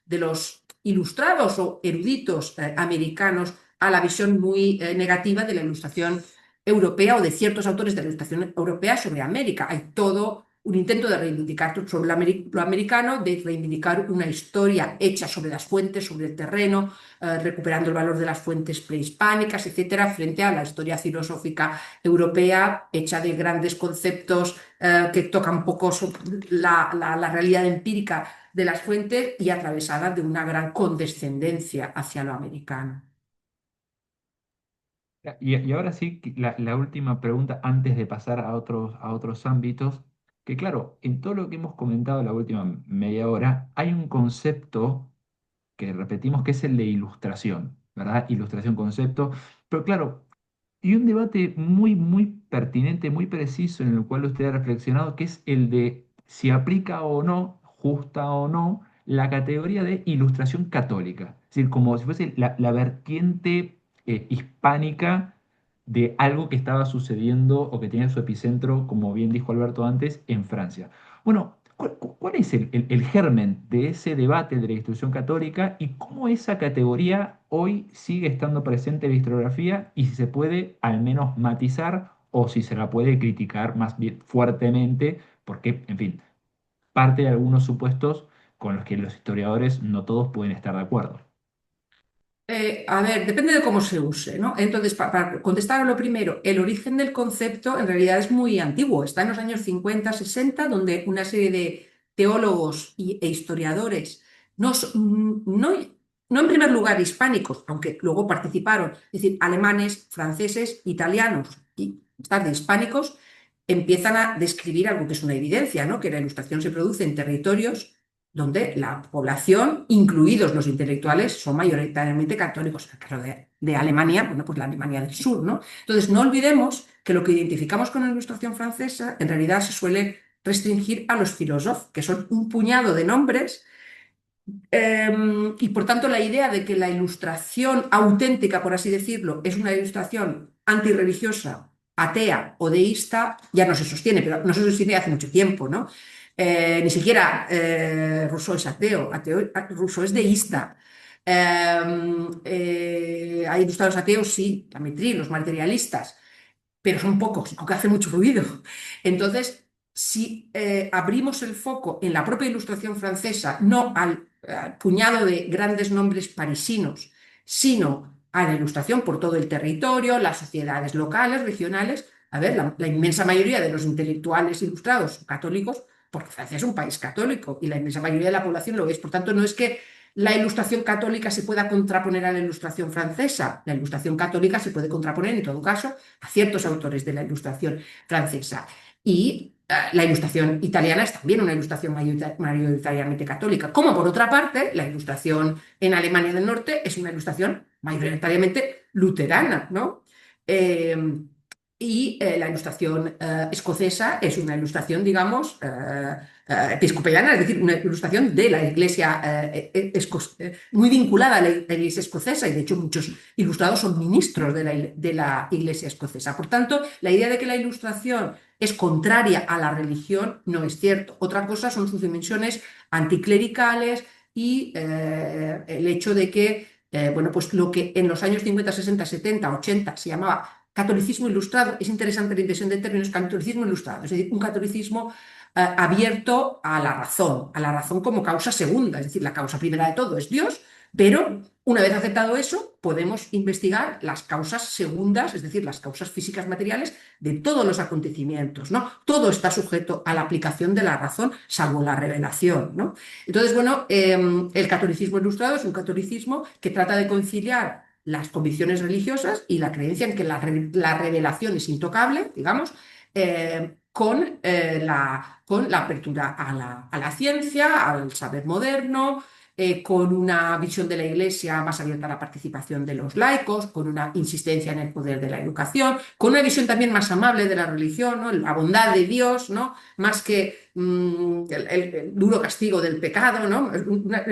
los ilustrados o eruditos americanos a la visión muy negativa de la ilustración europea o de ciertos autores de la ilustración europea sobre América. Hay todo un intento de reivindicar sobre lo americano, de reivindicar una historia hecha sobre las fuentes, sobre el terreno, recuperando el valor de las fuentes prehispánicas, etcétera, frente a la historia filosófica europea hecha de grandes conceptos que tocan poco la realidad empírica de las fuentes y atravesada de una gran condescendencia hacia lo americano. Y ahora sí, la última pregunta antes de pasar a otros ámbitos, que claro, en todo lo que hemos comentado la última media hora, hay un concepto que repetimos que es el de ilustración, ¿verdad? Ilustración, concepto, pero claro, y un debate muy pertinente, muy preciso en el cual usted ha reflexionado, que es el de si aplica o no, justa o no, la categoría de ilustración católica. Es decir, como si fuese la vertiente hispánica de algo que estaba sucediendo o que tenía su epicentro, como bien dijo Alberto antes, en Francia. Bueno, ¿cuál es el germen de ese debate de la instrucción católica y cómo esa categoría hoy sigue estando presente en la historiografía y si se puede al menos matizar o si se la puede criticar más bien fuertemente? Porque, en fin, parte de algunos supuestos con los que los historiadores no todos pueden estar de acuerdo. A ver, depende de cómo se use, ¿no? Entonces, para contestar a lo primero, el origen del concepto en realidad es muy antiguo, está en los años 50, 60, donde una serie de teólogos e historiadores, no, no en primer lugar hispánicos, aunque luego participaron, es decir, alemanes, franceses, italianos y más tarde hispánicos, empiezan a describir algo que es una evidencia, ¿no? Que la ilustración se produce en territorios donde la población, incluidos los intelectuales, son mayoritariamente católicos. En el caso de Alemania, bueno, pues la Alemania del Sur, ¿no? Entonces, no olvidemos que lo que identificamos con la Ilustración francesa en realidad se suele restringir a los filósofos, que son un puñado de nombres, y por tanto la idea de que la ilustración auténtica, por así decirlo, es una ilustración antirreligiosa, atea o deísta, ya no se sostiene, pero no se sostiene hace mucho tiempo, ¿no? Ni siquiera Rousseau es Rousseau es deísta. Hay ilustrados ateos, sí, la Métrie, los materialistas, pero son pocos, aunque hace mucho ruido. Entonces, si abrimos el foco en la propia ilustración francesa, no al puñado de grandes nombres parisinos, sino a la ilustración por todo el territorio, las sociedades locales, regionales, a ver, la inmensa mayoría de los intelectuales ilustrados son católicos, porque Francia es un país católico y la inmensa mayoría de la población lo es. Por tanto, no es que la ilustración católica se pueda contraponer a la ilustración francesa. La ilustración católica se puede contraponer, en todo caso, a ciertos autores de la ilustración francesa. Y la ilustración italiana es también una ilustración mayoritariamente católica. Como por otra parte, la ilustración en Alemania del Norte es una ilustración mayoritariamente luterana, ¿no? La ilustración escocesa es una ilustración, digamos, episcopaliana, es decir, una ilustración de la iglesia muy vinculada a la iglesia escocesa, y de hecho muchos ilustrados son ministros de la iglesia escocesa. Por tanto, la idea de que la ilustración es contraria a la religión no es cierto. Otra cosa son sus dimensiones anticlericales y el hecho de que, bueno, pues lo que en los años 50, 60, 70, 80 se llamaba catolicismo ilustrado, es interesante la inversión de términos, catolicismo ilustrado, es decir, un catolicismo abierto a la razón como causa segunda, es decir, la causa primera de todo es Dios, pero una vez aceptado eso, podemos investigar las causas segundas, es decir, las causas físicas materiales de todos los acontecimientos, ¿no? Todo está sujeto a la aplicación de la razón, salvo la revelación, ¿no? Entonces, bueno, el catolicismo ilustrado es un catolicismo que trata de conciliar las convicciones religiosas y la creencia en que la revelación es intocable, digamos, con la apertura a la ciencia, al saber moderno, con una visión de la Iglesia más abierta a la participación de los laicos, con una insistencia en el poder de la educación, con una visión también más amable de la religión, ¿no? La bondad de Dios, ¿no? Más que el duro castigo del pecado, ¿no? Una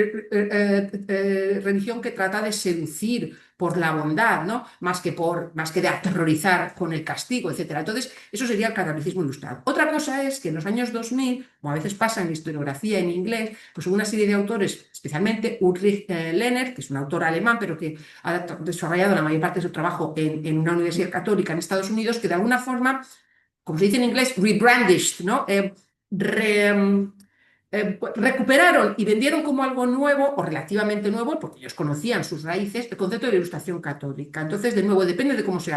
religión que trata de seducir por la bondad, ¿no? Más que de aterrorizar con el castigo, etcétera. Entonces, eso sería el catolicismo ilustrado. Otra cosa es que en los años 2000, como a veces pasa en la historiografía en inglés, pues una serie de autores, especialmente Ulrich Lehner, que es un autor alemán, pero que ha desarrollado la mayor parte de su trabajo en una universidad católica en Estados Unidos, que de alguna forma, como se dice en inglés, rebrandished, ¿no? Recuperaron y vendieron como algo nuevo o relativamente nuevo, porque ellos conocían sus raíces, el concepto de la ilustración católica. Entonces, de nuevo, depende de cómo se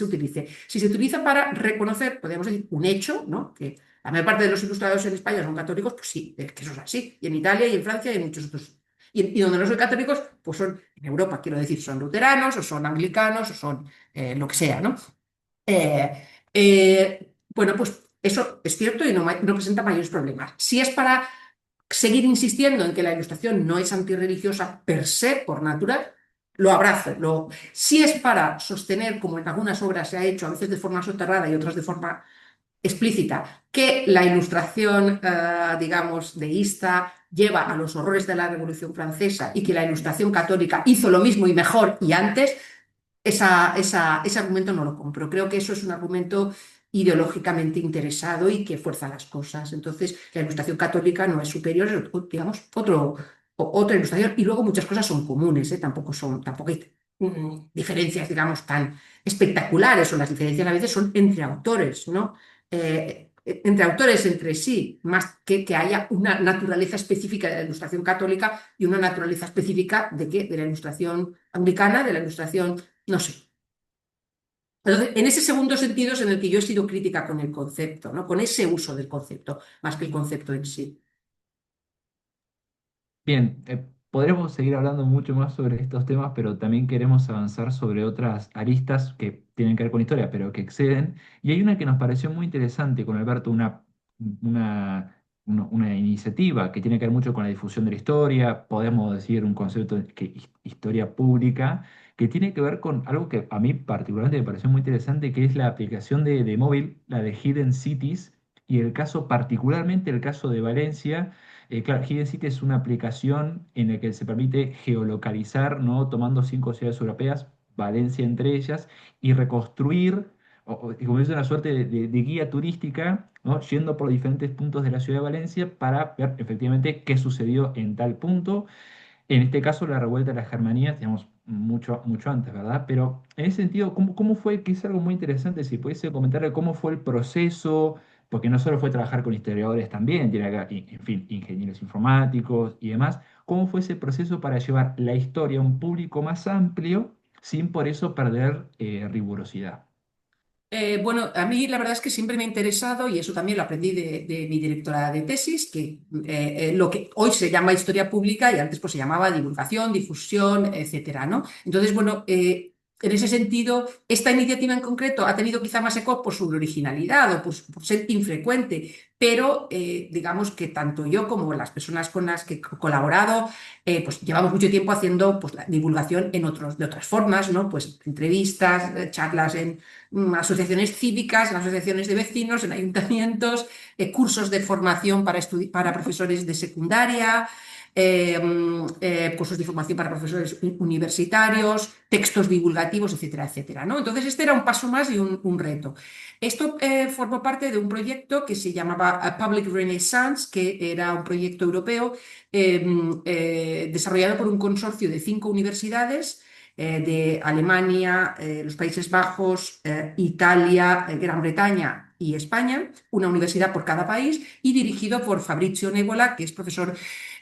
utilice. Si se utiliza para reconocer, podríamos decir, un hecho, ¿no? Que la mayor parte de los ilustrados en España son católicos, pues sí, es que eso es así. Y en Italia y en Francia y en muchos otros. Y donde no son católicos, pues son, en Europa, quiero decir, son luteranos o son anglicanos o son lo que sea, ¿no? Bueno, pues eso es cierto y no presenta mayores problemas. Si es para seguir insistiendo en que la ilustración no es antirreligiosa per se, por natural, lo abrazo. Si es para sostener, como en algunas obras se ha hecho, a veces de forma soterrada y otras de forma explícita, que la ilustración, digamos, deísta lleva a los horrores de la Revolución Francesa y que la ilustración católica hizo lo mismo y mejor y antes, ese argumento no lo compro. Creo que eso es un argumento ideológicamente interesado y que fuerza las cosas. Entonces, la ilustración católica no es superior, es, digamos, otra ilustración. Y luego muchas cosas son comunes, ¿eh? Tampoco hay diferencias, digamos, tan espectaculares, o las diferencias a veces son entre autores, ¿no? Entre autores entre sí, más que haya una naturaleza específica de la ilustración católica y una naturaleza específica de qué, de la ilustración anglicana, de la ilustración, no sé. Entonces, en ese segundo sentido es en el que yo he sido crítica con el concepto, ¿no? Con ese uso del concepto, más que el concepto en sí. Bien, podremos seguir hablando mucho más sobre estos temas, pero también queremos avanzar sobre otras aristas que tienen que ver con historia, pero que exceden. Y hay una que nos pareció muy interesante con Alberto, una, una iniciativa que tiene que ver mucho con la difusión de la historia, podemos decir un concepto que historia pública, que tiene que ver con algo que a mí particularmente me pareció muy interesante, que es la aplicación de móvil, la de Hidden Cities, y el caso, particularmente el caso de Valencia. Claro, Hidden City es una aplicación en la que se permite geolocalizar, ¿no? Tomando 5 ciudades europeas, Valencia entre ellas, y reconstruir, y como es una suerte de guía turística, ¿no? Yendo por diferentes puntos de la ciudad de Valencia para ver efectivamente qué sucedió en tal punto. En este caso, la revuelta de las Germanías, digamos, mucho, mucho antes, ¿verdad? Pero en ese sentido, ¿cómo fue? Que es algo muy interesante, si pudiese comentarle cómo fue el proceso, porque no solo fue trabajar con historiadores también, tiene acá, en fin, ingenieros informáticos y demás. ¿Cómo fue ese proceso para llevar la historia a un público más amplio sin por eso perder rigurosidad? Bueno, a mí la verdad es que siempre me ha interesado, y eso también lo aprendí de mi directora de tesis, que lo que hoy se llama historia pública y antes pues se llamaba divulgación, difusión, etcétera, ¿no? Entonces, bueno, en ese sentido, esta iniciativa en concreto ha tenido quizá más eco por su originalidad o por ser infrecuente, pero digamos que tanto yo como las personas con las que he colaborado, pues llevamos mucho tiempo haciendo pues, la divulgación de otras formas, ¿no? Pues entrevistas, charlas en asociaciones cívicas, en asociaciones de vecinos, en ayuntamientos, cursos de formación para profesores de secundaria, cursos de formación para profesores universitarios, textos divulgativos, etcétera, etcétera, ¿no? Entonces, este era un paso más y un reto. Esto formó parte de un proyecto que se llamaba Public Renaissance, que era un proyecto europeo desarrollado por un consorcio de 5 universidades de Alemania, los Países Bajos, Italia, Gran Bretaña y España, una universidad por cada país, y dirigido por Fabrizio Nébola, que es profesor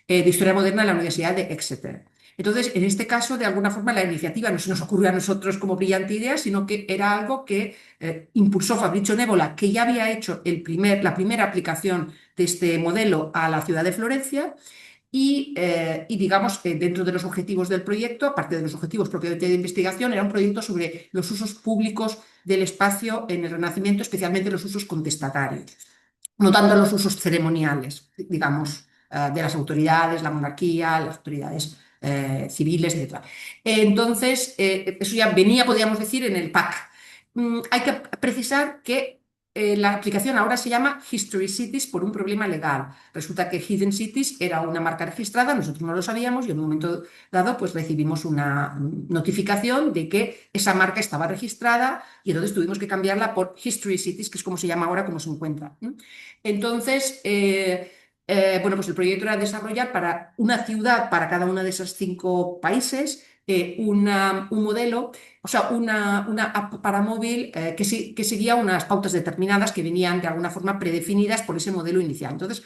de Historia Moderna en la Universidad de Exeter. Entonces, en este caso, de alguna forma, la iniciativa no se nos ocurrió a nosotros como brillante idea, sino que era algo que impulsó Fabrizio Nébola, que ya había hecho la primera aplicación de este modelo a la ciudad de Florencia. Y digamos que dentro de los objetivos del proyecto, aparte de los objetivos propiamente de investigación, era un proyecto sobre los usos públicos del espacio en el Renacimiento, especialmente los usos contestatarios, no tanto los usos ceremoniales, digamos, de las autoridades, la monarquía, las autoridades civiles, etc. Entonces, eso ya venía, podríamos decir, en el PAC. Hay que precisar que la aplicación ahora se llama History Cities por un problema legal. Resulta que Hidden Cities era una marca registrada, nosotros no lo sabíamos y en un momento dado pues recibimos una notificación de que esa marca estaba registrada y entonces tuvimos que cambiarla por History Cities, que es como se llama ahora, como se encuentra. Entonces, bueno, pues el proyecto era desarrollar para una ciudad, para cada uno de esos 5 países, un modelo, o sea, una app para móvil que seguía unas pautas determinadas que venían de alguna forma predefinidas por ese modelo inicial. Entonces,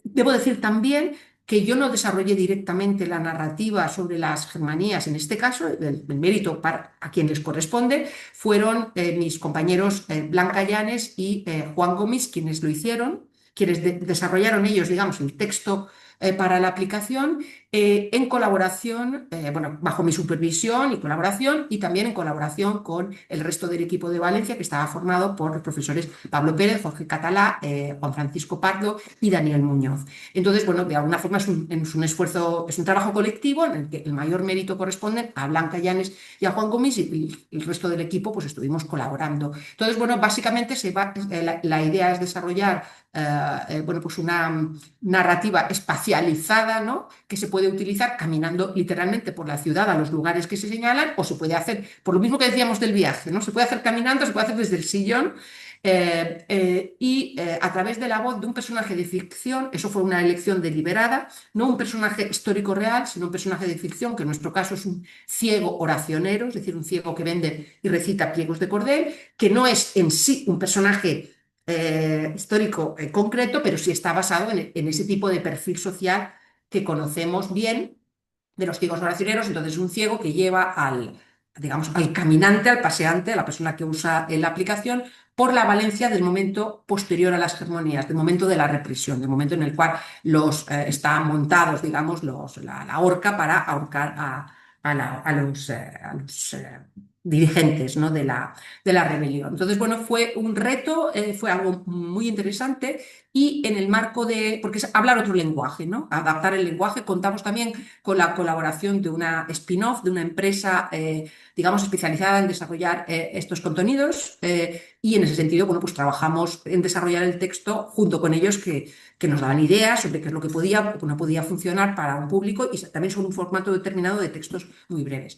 debo decir también que yo no desarrollé directamente la narrativa sobre las Germanías, en este caso, el mérito a quien les corresponde, fueron mis compañeros Blanca Llanes y Juan Gómez quienes lo hicieron, quienes desarrollaron ellos, digamos, el texto para la aplicación en colaboración, bueno, bajo mi supervisión y colaboración, y también en colaboración con el resto del equipo de Valencia, que estaba formado por los profesores Pablo Pérez, Jorge Catalá, Juan Francisco Pardo y Daniel Muñoz. Entonces, bueno, de alguna forma es un esfuerzo, es un trabajo colectivo en el que el mayor mérito corresponde a Blanca Llanes y a Juan Gómez, y el resto del equipo pues estuvimos colaborando. Entonces, bueno, básicamente la idea es desarrollar bueno, pues una narrativa espacializada, ¿no? Que se puede utilizar caminando literalmente por la ciudad a los lugares que se señalan, o se puede hacer, por lo mismo que decíamos del viaje, ¿no? Se puede hacer caminando, se puede hacer desde el sillón a través de la voz de un personaje de ficción. Eso fue una elección deliberada, no un personaje histórico real, sino un personaje de ficción, que en nuestro caso es un ciego oracionero, es decir, un ciego que vende y recita pliegos de cordel, que no es en sí un personaje histórico concreto, pero sí está basado en ese tipo de perfil social que conocemos bien de los ciegos oracioneros. Entonces, un ciego que lleva digamos, al caminante, al paseante, a la persona que usa la aplicación, por la Valencia del momento posterior a las germonías, del momento de la represión, del momento en el cual están montados, digamos, la horca para ahorcar a los dirigentes, ¿no? de la rebelión. Entonces, bueno, fue un reto, fue algo muy interesante, y en el marco porque es hablar otro lenguaje, ¿no? Adaptar el lenguaje. Contamos también con la colaboración de una spin-off, de una empresa, digamos, especializada en desarrollar estos contenidos, y en ese sentido, bueno, pues trabajamos en desarrollar el texto junto con ellos, que nos daban ideas sobre qué es lo que podía o no podía funcionar para un público, y también sobre un formato determinado de textos muy breves.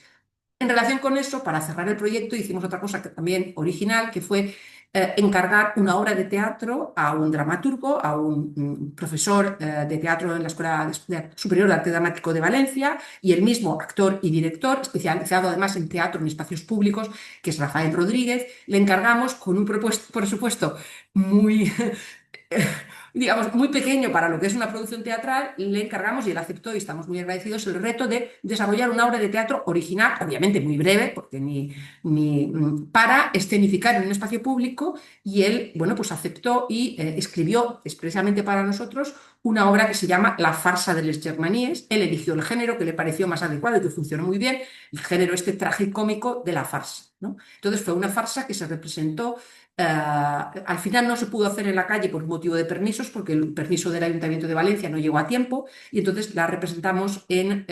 En relación con eso, para cerrar el proyecto, hicimos otra cosa que también original, que fue encargar una obra de teatro a un dramaturgo, a un profesor de teatro en la Escuela Superior de Arte Dramático de Valencia, y el mismo actor y director, especializado además en teatro en espacios públicos, que es Rafael Rodríguez. Le encargamos con un presupuesto muy digamos, muy pequeño para lo que es una producción teatral. Le encargamos, y él aceptó y estamos muy agradecidos, el reto de desarrollar una obra de teatro original, obviamente muy breve, porque para escenificar en un espacio público, y él, bueno, pues aceptó y escribió expresamente para nosotros una obra que se llama La farsa de les Germaníes. Él eligió el género que le pareció más adecuado y que funcionó muy bien, el género tragicómico de la farsa, ¿no? Entonces fue una farsa que se representó. Al final no se pudo hacer en la calle por motivo de permisos, porque el permiso del Ayuntamiento de Valencia no llegó a tiempo, y entonces la representamos en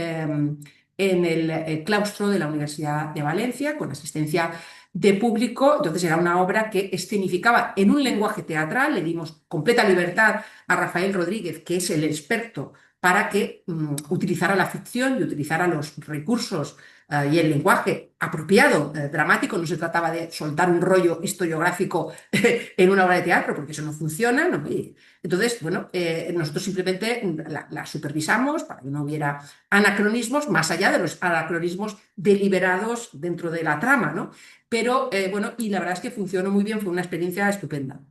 el claustro de la Universidad de Valencia, con asistencia de público. Entonces era una obra que escenificaba en un lenguaje teatral. Le dimos completa libertad a Rafael Rodríguez, que es el experto, para que utilizara la ficción y utilizara los recursos y el lenguaje apropiado, dramático. No se trataba de soltar un rollo historiográfico en una obra de teatro, porque eso no funciona, ¿no? Entonces, bueno, nosotros simplemente la supervisamos para que no hubiera anacronismos, más allá de los anacronismos deliberados dentro de la trama, ¿no? Pero, bueno, y la verdad es que funcionó muy bien, fue una experiencia estupenda.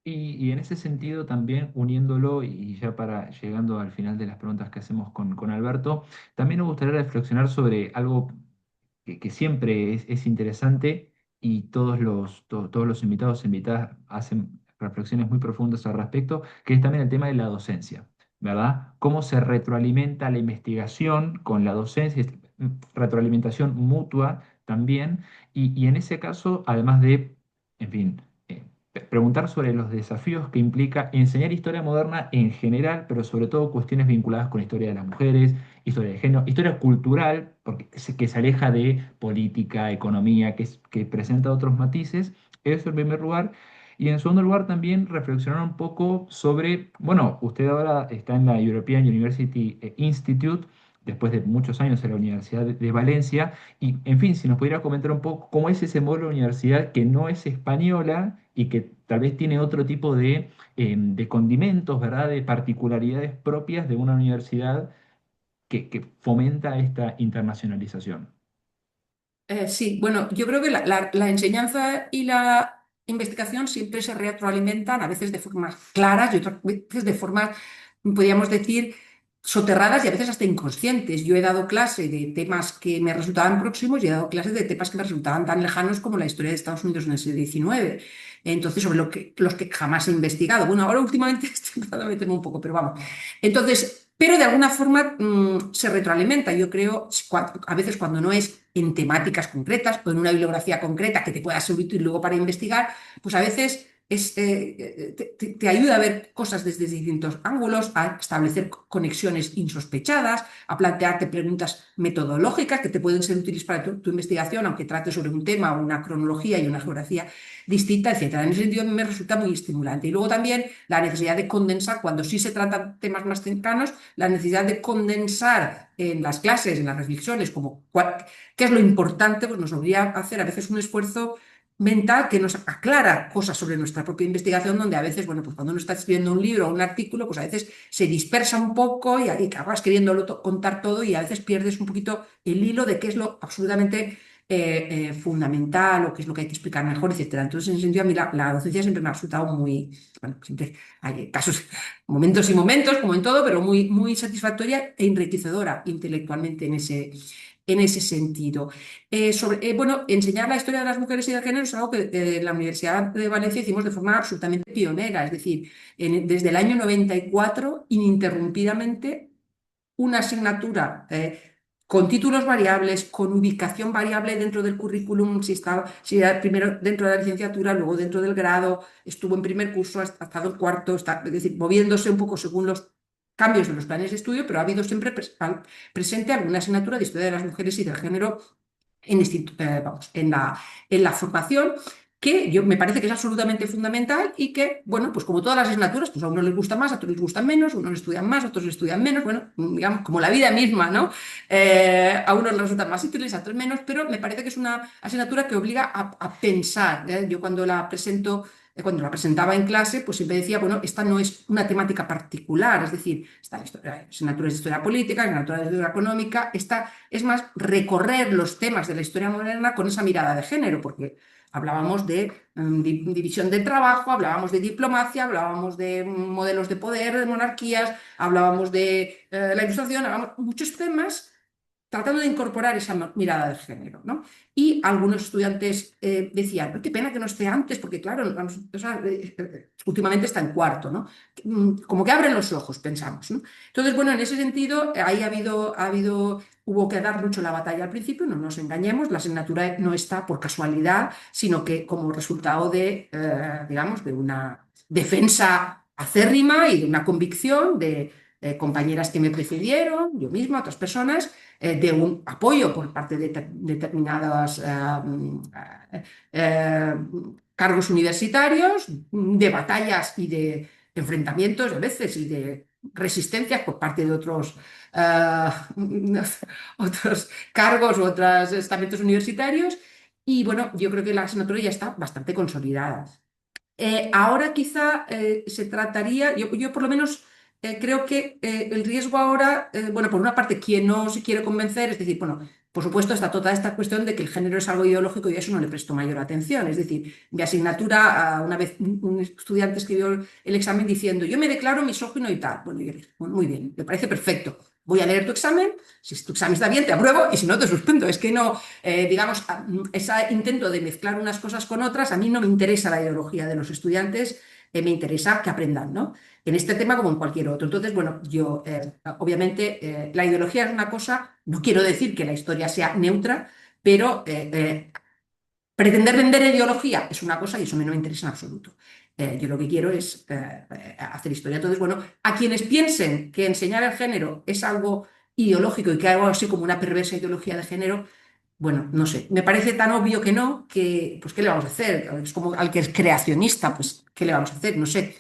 Y en ese sentido también uniéndolo y ya para llegando al final de las preguntas que hacemos con Alberto, también me gustaría reflexionar sobre algo que siempre es interesante y todos los invitados e invitadas hacen reflexiones muy profundas al respecto, que es también el tema de la docencia, ¿verdad? Cómo se retroalimenta la investigación con la docencia, retroalimentación mutua también, y en ese caso, además de, en fin, preguntar sobre los desafíos que implica enseñar historia moderna en general, pero sobre todo cuestiones vinculadas con historia de las mujeres, historia de género, historia cultural, porque que se aleja de política, economía, que presenta otros matices, Eso en primer lugar. Y en segundo lugar también reflexionar un poco sobre, bueno, usted ahora está en la European University Institute, después de muchos años en la Universidad de Valencia, y en fin, si nos pudiera comentar un poco cómo es ese modelo de universidad que no es española y que tal vez tiene otro tipo de condimentos, ¿verdad? De particularidades propias de una universidad que fomenta esta internacionalización. Sí, bueno, yo creo que la enseñanza y la investigación siempre se retroalimentan, a veces de formas claras y otras veces de formas, podríamos decir, soterradas y a veces hasta inconscientes. Yo he dado clase de temas que me resultaban próximos y he dado clases de temas que me resultaban tan lejanos como la historia de Estados Unidos en el siglo XIX. Entonces, sobre los que jamás he investigado. Bueno, ahora últimamente estoy empezando a meterme un poco, pero vamos. Entonces, pero de alguna forma se retroalimenta. Yo creo, a veces cuando no es en temáticas concretas o en una bibliografía concreta que te pueda ser útil luego para investigar, pues a veces te ayuda a ver cosas desde distintos ángulos, a establecer conexiones insospechadas, a plantearte preguntas metodológicas que te pueden ser útiles para tu investigación, aunque trate sobre un tema o una cronología y una geografía distinta, etcétera. En ese sentido, a mí me resulta muy estimulante. Y luego también la necesidad de condensar, cuando sí se tratan temas más cercanos, la necesidad de condensar en las clases, en las reflexiones, como qué es lo importante, pues nos obliga a hacer a veces un esfuerzo mental que nos aclara cosas sobre nuestra propia investigación, donde a veces, bueno, pues cuando uno está escribiendo un libro o un artículo, pues a veces se dispersa un poco y acabas queriendo contar todo y a veces pierdes un poquito el hilo de qué es lo absolutamente fundamental o qué es lo que hay que explicar mejor, etcétera. Entonces, en ese sentido, a mí la docencia siempre me ha resultado muy, bueno, siempre hay casos, momentos y momentos, como en todo, pero muy, muy satisfactoria e enriquecedora intelectualmente en ese sentido. Bueno, enseñar la historia de las mujeres y del género es algo que en la Universidad de Valencia hicimos de forma absolutamente pionera, es decir, desde el año 94, ininterrumpidamente, una asignatura con títulos variables, con ubicación variable dentro del currículum, si era primero dentro de la licenciatura, luego dentro del grado, estuvo en primer curso hasta el cuarto, es decir, moviéndose un poco según los cambios en los planes de estudio, pero ha habido siempre presente alguna asignatura de historia de las mujeres y del género vamos, en la formación, que me parece que es absolutamente fundamental y que, bueno, pues como todas las asignaturas, pues a unos les gusta más, a otros les gustan menos, unos estudian más, otros estudian menos, bueno, digamos, como la vida misma, ¿no? A unos les resultan más útiles, a otros menos, pero me parece que es una asignatura que obliga a pensar, ¿eh? Yo cuando la presentaba en clase, pues siempre decía, bueno, esta no es una temática particular, es decir, asignaturas de historia política, asignaturas de historia económica, esta es más recorrer los temas de la historia moderna con esa mirada de género, porque hablábamos de división del trabajo, hablábamos de diplomacia, hablábamos de modelos de poder, de monarquías, hablábamos de la ilustración, hablábamos de muchos temas tratando de incorporar esa mirada de género, ¿no? Y algunos estudiantes decían, qué pena que no esté antes, porque claro, últimamente está en cuarto, ¿no? Como que abren los ojos, pensamos, ¿no? Entonces, bueno, en ese sentido, ahí hubo que dar mucho la batalla al principio, no nos engañemos, la asignatura no está por casualidad, sino que como resultado digamos, de una defensa acérrima y de una convicción de compañeras que me precedieron, yo misma, otras personas, de un apoyo por parte de determinados eh, cargos universitarios, de batallas y de enfrentamientos a veces y de resistencias por parte de otros cargos u otros estamentos universitarios. Y bueno, yo creo que la asignatura ya está bastante consolidada. Ahora quizá se trataría, yo por lo menos creo que el riesgo ahora, bueno, por una parte, quien no se quiere convencer, es decir, bueno, por supuesto está toda esta cuestión de que el género es algo ideológico y a eso no le presto mayor atención. Es decir, mi asignatura, una vez un estudiante escribió el examen diciendo, yo me declaro misógino y tal. Bueno, yo le dije, muy bien, me parece perfecto. Voy a leer tu examen, si tu examen está bien te apruebo y si no te suspendo. Es que no, digamos, ese intento de mezclar unas cosas con otras, a mí no me interesa la ideología de los estudiantes, me interesa que aprendan, ¿no? En este tema como en cualquier otro. Entonces, bueno, yo, obviamente, la ideología es una cosa, no quiero decir que la historia sea neutra, pero pretender vender ideología es una cosa y eso a mí no me interesa en absoluto. Yo lo que quiero es hacer historia. Entonces, bueno, a quienes piensen que enseñar el género es algo ideológico y que algo así como una perversa ideología de género, bueno, no sé, me parece tan obvio que no, que pues ¿qué le vamos a hacer? Es como al que es creacionista, pues ¿qué le vamos a hacer? No sé,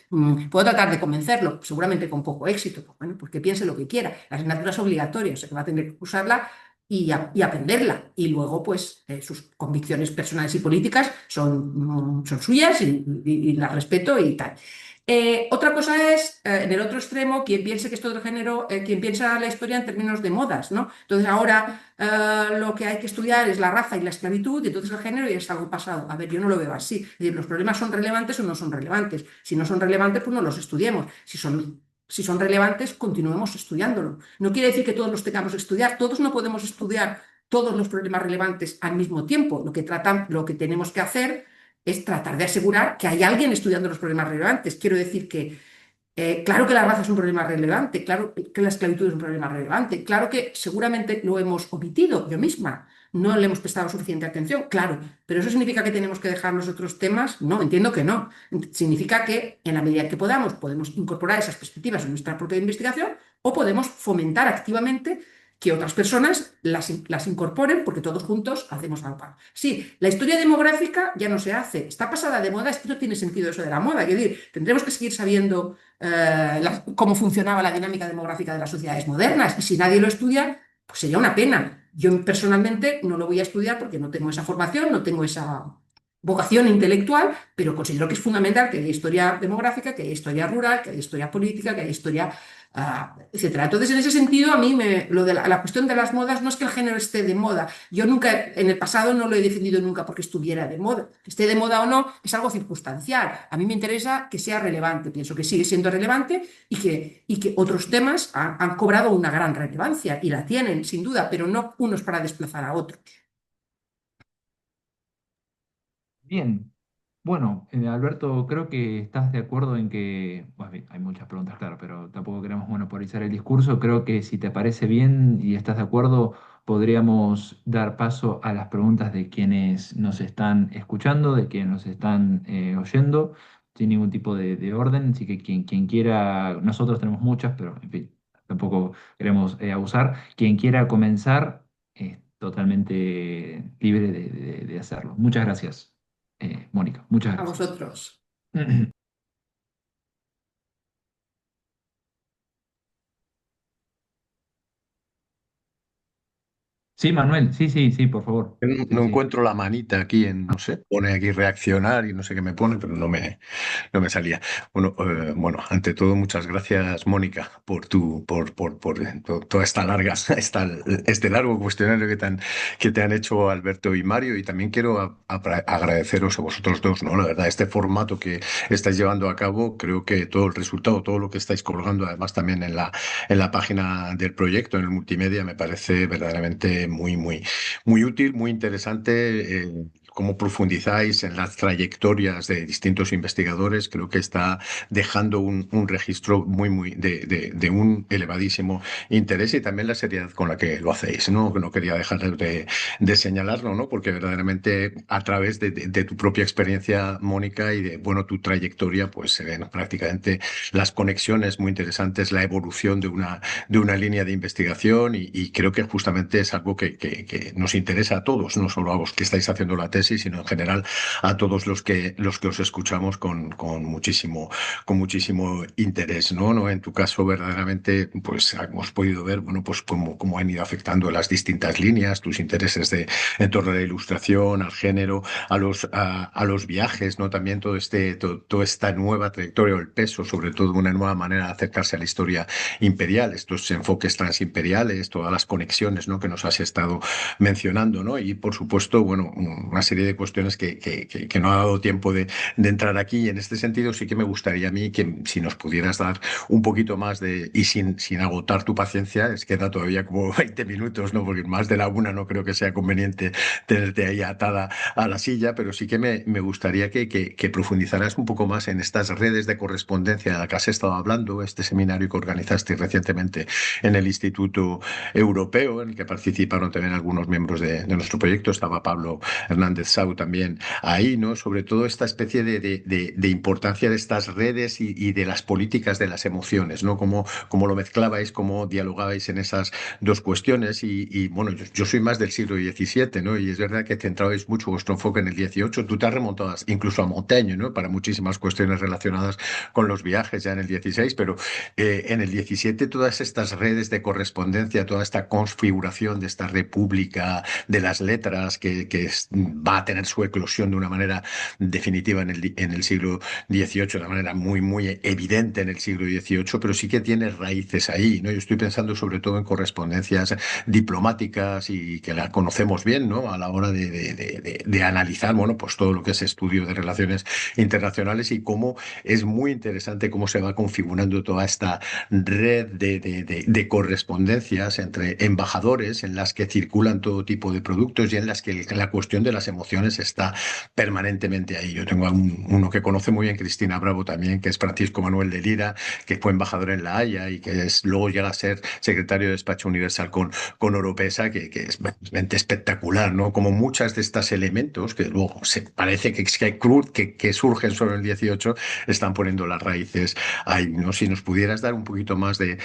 puedo tratar de convencerlo, seguramente con poco éxito, pues, bueno, pues que piense lo que quiera. La asignatura es obligatoria, o sea que va a tener que usarla y aprenderla. Y luego, pues, sus convicciones personales y políticas son suyas y las respeto y tal. Otra cosa es, en el otro extremo, quien piense que esto del género, quien piensa la historia en términos de modas, ¿no? Entonces ahora lo que hay que estudiar es la raza y la esclavitud, y entonces el género ya es algo pasado. A ver, yo no lo veo así. Es decir, los problemas son relevantes o no son relevantes. Si no son relevantes, pues no los estudiemos. Si son relevantes, continuemos estudiándolo. No quiere decir que todos los tengamos que estudiar. Todos no podemos estudiar todos los problemas relevantes al mismo tiempo. Lo que tenemos que hacer es tratar de asegurar que hay alguien estudiando los problemas relevantes. Quiero decir que claro que la raza es un problema relevante, claro que la esclavitud es un problema relevante, claro que seguramente lo hemos omitido yo misma, no le hemos prestado suficiente atención, claro, pero ¿eso significa que tenemos que dejar los otros temas? No, entiendo que no. Significa que en la medida que podemos incorporar esas perspectivas en nuestra propia investigación o podemos fomentar activamente que otras personas las incorporen porque todos juntos hacemos algo. Sí, la historia demográfica ya no se hace, está pasada de moda, es que no tiene sentido eso de la moda, es decir, tendremos que seguir sabiendo cómo funcionaba la dinámica demográfica de las sociedades modernas. Y si nadie lo estudia, pues sería una pena. Yo personalmente no lo voy a estudiar porque no tengo esa formación, no tengo esa vocación intelectual, pero considero que es fundamental que haya historia demográfica, que haya historia rural, que haya historia política, que haya historia, etcétera. Entonces, en ese sentido, a mí lo de la cuestión de las modas no es que el género esté de moda. Yo nunca, en el pasado, no lo he defendido nunca porque estuviera de moda. Que esté de moda o no es algo circunstancial. A mí me interesa que sea relevante. Pienso que sigue siendo relevante y que otros temas han cobrado una gran relevancia y la tienen, sin duda, pero no unos para desplazar a otros. Bien, bueno, Alberto, creo que estás de acuerdo en que, bueno, bien, hay muchas preguntas, claro, pero tampoco queremos monopolizar el discurso. Creo que si te parece bien y estás de acuerdo, podríamos dar paso a las preguntas de quienes nos están escuchando, de quienes nos están oyendo, sin ningún tipo de orden. Así que quien quiera, nosotros tenemos muchas, pero en fin, tampoco queremos abusar. Quien quiera comenzar, es totalmente libre de hacerlo. Muchas gracias. Mónica, muchas A gracias. vosotros. Sí, Manuel, sí, sí, sí, por favor. No, Sí, no sí. encuentro la manita aquí en, no sé, pone aquí reaccionar y no sé qué me pone, pero no me salía. Bueno, ante todo, muchas gracias, Mónica, por toda esta larga, este largo cuestionario que te han hecho Alberto y Mario. Y también quiero agradeceros a vosotros dos, ¿no? La verdad, este formato que estáis llevando a cabo, creo que todo el resultado, todo lo que estáis colgando, además también en la página del proyecto, en el multimedia, me parece verdaderamente muy útil, muy interesante. Cómo profundizáis en las trayectorias de distintos investigadores, creo que está dejando un registro muy de un elevadísimo interés y también la seriedad con la que lo hacéis, ¿no? Que no quería dejar de señalarlo, ¿no? Porque verdaderamente a través de tu propia experiencia, Mónica, y de, bueno, tu trayectoria, pues se ven prácticamente las conexiones muy interesantes, la evolución de una línea de investigación y creo que justamente es algo que nos interesa a todos, no solo a vos que estáis haciendo la tesis, sino en general a todos los que os escuchamos con muchísimo interés, ¿no? ¿No? En tu caso, verdaderamente, pues hemos podido ver, bueno, pues cómo han ido afectando las distintas líneas, tus intereses en torno a la ilustración, al género, a los viajes, ¿no? También toda esta nueva trayectoria o el peso, sobre todo una nueva manera de acercarse a la historia imperial, estos enfoques transimperiales, todas las conexiones, ¿no? Que nos has estado mencionando, ¿no? Y por supuesto, bueno, una serie de cuestiones que no ha dado tiempo de entrar aquí. Y en este sentido sí que me gustaría a mí que si nos pudieras dar un poquito más y sin agotar tu paciencia, es queda todavía como 20 minutos, ¿no? Porque más de la una no creo que sea conveniente tenerte ahí atada a la silla, pero sí que me gustaría que profundizaras un poco más en estas redes de correspondencia de las que has estado hablando, este seminario que organizaste recientemente en el Instituto Europeo, en el que participaron también algunos miembros de nuestro proyecto. Estaba Pablo Hernández Dessau también ahí, ¿no? Sobre todo esta especie de importancia de estas redes y de las políticas de las emociones, ¿no? Cómo lo mezclabais, cómo dialogabais en esas dos cuestiones bueno, yo soy más del siglo XVII, ¿no? Y es verdad que centrabais mucho vuestro enfoque en el XVIII. Tú te has remontado incluso a Montaigne, ¿no? Para muchísimas cuestiones relacionadas con los viajes ya en el XVI, pero en el XVII todas estas redes de correspondencia, toda esta configuración de esta república de las letras va a tener su eclosión de una manera definitiva en el siglo XVIII, de una manera muy, muy evidente en el siglo XVIII, pero sí que tiene raíces ahí, ¿no? Yo estoy pensando sobre todo en correspondencias diplomáticas y que las conocemos bien, ¿no? A la hora de analizar, bueno, pues todo lo que es estudio de relaciones internacionales y cómo es muy interesante cómo se va configurando toda esta red de correspondencias entre embajadores en las que circulan todo tipo de productos y en las que la cuestión de las emociones está permanentemente ahí. Yo tengo uno que conoce muy bien, Cristina Bravo también, que es Francisco Manuel de Lira, que fue embajador en La Haya y que luego llega a ser secretario de Despacho Universal con Oropesa, que es realmente espectacular, ¿no? Como muchas de estos elementos que luego se parece que surgen solo en el 18 están poniendo las raíces ahí, ¿no? Si nos pudieras dar un poquito más de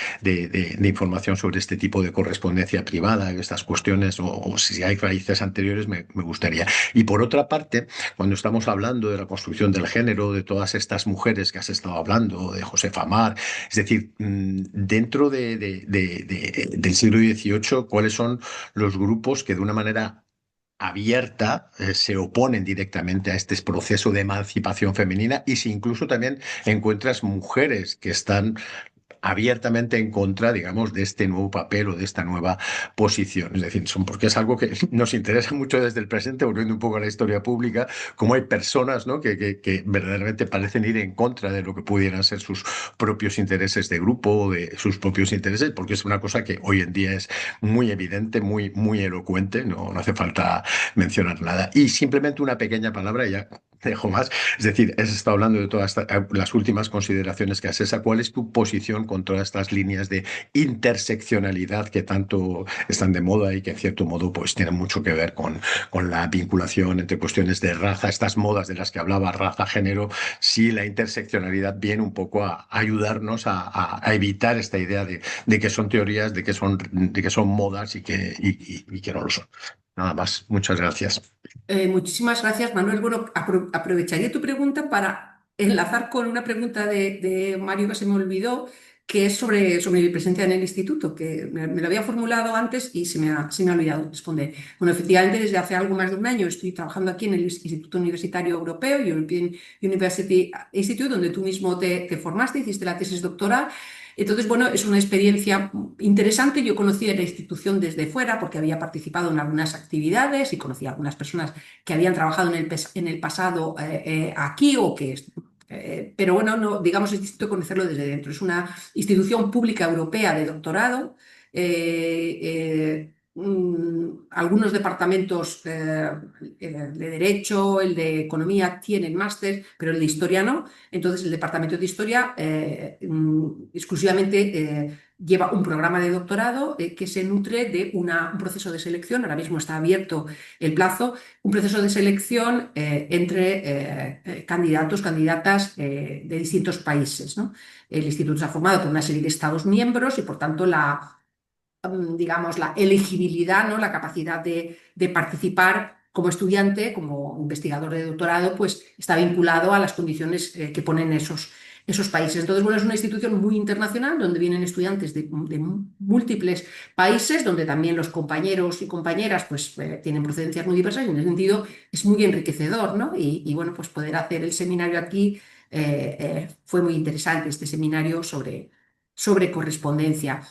información sobre este tipo de correspondencia privada, estas cuestiones, o si hay raíces anteriores, me gustaría. Y por otra parte, cuando estamos hablando de la construcción del género, de todas estas mujeres que has estado hablando, de Josefa Mar, es decir, dentro del siglo XVIII, ¿cuáles son los grupos que de una manera abierta se oponen directamente a este proceso de emancipación femenina y si incluso también encuentras mujeres que están abiertamente en contra, digamos, de este nuevo papel o de esta nueva posición? Es decir, porque es algo que nos interesa mucho desde el presente, volviendo un poco a la historia pública, cómo hay personas, ¿no? que verdaderamente parecen ir en contra de lo que pudieran ser sus propios intereses de grupo o de sus propios intereses, porque es una cosa que hoy en día es muy evidente, muy, muy elocuente, no hace falta mencionar nada. Y simplemente una pequeña palabra, ya dejo más, es decir, has estado hablando de todas las últimas consideraciones que haces. ¿Cuál es tu posición con todas estas líneas de interseccionalidad que tanto están de moda y que en cierto modo pues tienen mucho que ver con la vinculación entre cuestiones de raza, estas modas de las que hablaba, raza, género? Si la interseccionalidad viene un poco a ayudarnos a evitar esta idea de que son teorías, de que son modas y que no lo son. Nada más. Muchas gracias. Muchísimas gracias, Manuel. Bueno, aprovecharía tu pregunta para enlazar con una pregunta de Mario que se me olvidó, que es sobre mi presencia en el instituto, que me lo había formulado antes y se me ha olvidado responder. Bueno, efectivamente, desde hace algo más de un año estoy trabajando aquí en el Instituto Universitario Europeo, European University Institute, donde tú mismo te formaste, hiciste la tesis doctoral. Entonces, bueno, es una experiencia interesante. Yo conocía la institución desde fuera porque había participado en algunas actividades y conocía a algunas personas que habían trabajado en el pasado aquí o que... pero bueno, no, digamos, es distinto conocerlo desde dentro. Es una institución pública europea de doctorado. Algunos departamentos de Derecho, el de Economía tienen máster, pero el de Historia no. Entonces, el Departamento de Historia exclusivamente lleva un programa de doctorado que se nutre de un proceso de selección. Ahora mismo está abierto el plazo, un proceso de selección entre candidatos, candidatas de distintos países, ¿no? El instituto está formado por una serie de Estados miembros y, por tanto, digamos, la elegibilidad, ¿no? La capacidad de participar como estudiante, como investigador de doctorado, pues está vinculado a las condiciones que ponen esos países. Entonces, bueno, es una institución muy internacional donde vienen estudiantes de múltiples países, donde también los compañeros y compañeras pues tienen procedencias muy diversas y en ese sentido es muy enriquecedor, ¿no? Y bueno, pues poder hacer el seminario aquí fue muy interesante, este seminario sobre correspondencia.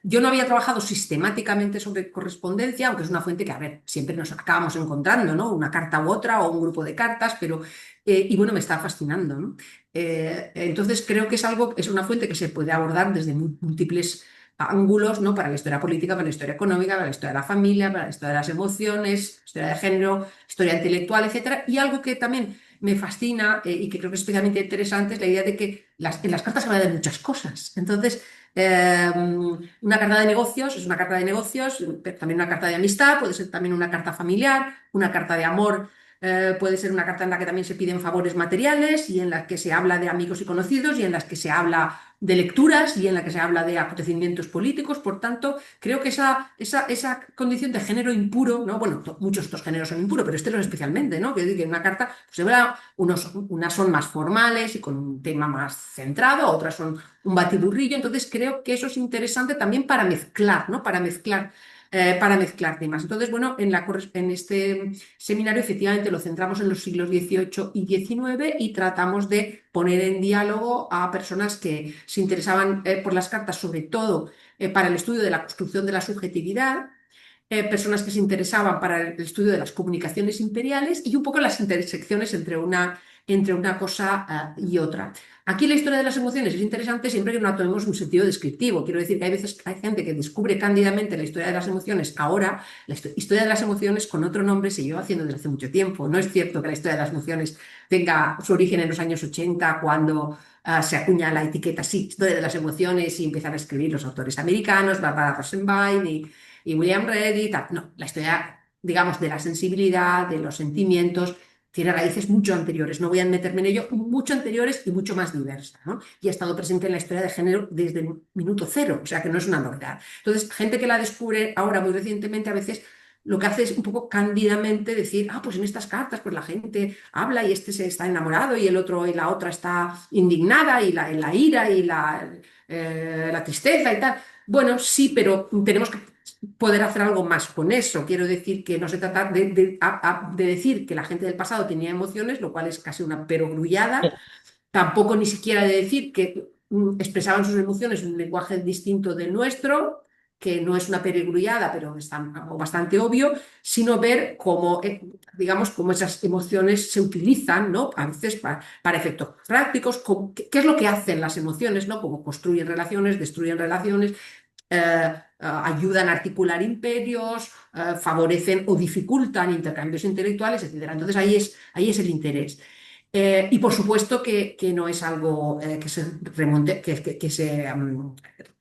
Yo no había trabajado sistemáticamente sobre correspondencia, aunque es una fuente que, a ver, siempre nos acabamos encontrando, ¿no? Una carta u otra o un grupo de cartas, pero, y bueno, me está fascinando, ¿no? Entonces creo que es una fuente que se puede abordar desde múltiples ángulos, ¿no? Para la historia política, para la historia económica, para la historia de la familia, para la historia de las emociones, historia de género, historia intelectual, etcétera. Y algo que también me fascina y que creo que es especialmente interesante es la idea de que en las cartas se habla de muchas cosas. Entonces, Una carta de negocios es una carta de negocios, pero también una carta de amistad, puede ser también una carta familiar, una carta de amor, puede ser una carta en la que también se piden favores materiales y en la que se habla de amigos y conocidos y en las que se habla de lecturas y en la que se habla de acontecimientos políticos. Por tanto, creo que esa condición de género impuro, ¿no? Bueno, muchos otros géneros son impuros, pero este lo es especialmente, ¿no? Que en una carta, pues, unas son más formales y con un tema más centrado, otras son un batiburrillo. Entonces, creo que eso es interesante también para mezclar, ¿no? Para mezclar temas. Entonces, bueno, en este seminario efectivamente lo centramos en los siglos XVIII y XIX y tratamos de poner en diálogo a personas que se interesaban por las cartas, sobre todo para el estudio de la construcción de la subjetividad, personas que se interesaban para el estudio de las comunicaciones imperiales y un poco las intersecciones entre una cosa y otra. Aquí la historia de las emociones es interesante siempre que no tomemos un sentido descriptivo. Quiero decir que hay veces hay gente que descubre cándidamente la historia de las emociones. Ahora, la historia de las emociones con otro nombre se lleva haciendo desde hace mucho tiempo. No es cierto que la historia de las emociones tenga su origen en los años 80, cuando se acuña la etiqueta, sí, historia de las emociones, y empiezan a escribir los autores americanos, Barbara Rosenbein y William Reed y tal. No, la historia, digamos, de la sensibilidad, de los sentimientos, tiene raíces mucho anteriores. No voy a meterme en ello, mucho anteriores y mucho más diversas, ¿no? Y ha estado presente en la historia de género desde el minuto cero, o sea que no es una novedad. Entonces, gente que la descubre ahora muy recientemente, a veces lo que hace es un poco cándidamente decir, pues en estas cartas pues la gente habla y este se está enamorado y el otro y la otra está indignada y la ira y la tristeza y tal. Bueno, sí, pero tenemos que poder hacer algo más con eso. Quiero decir que no se trata de decir que la gente del pasado tenía emociones, lo cual es casi una perogrullada, tampoco ni siquiera de decir que expresaban sus emociones en un lenguaje distinto del nuestro, que no es una perogrullada, pero es algo bastante obvio, sino ver cómo, digamos, cómo esas emociones se utilizan, ¿no? A veces para efectos prácticos, qué es lo que hacen las emociones, ¿no? Cómo construyen relaciones, destruyen relaciones, ayudan a articular imperios, favorecen o dificultan intercambios intelectuales, etc. Entonces ahí es el interés. Y por supuesto que no es algo que se remonte, que se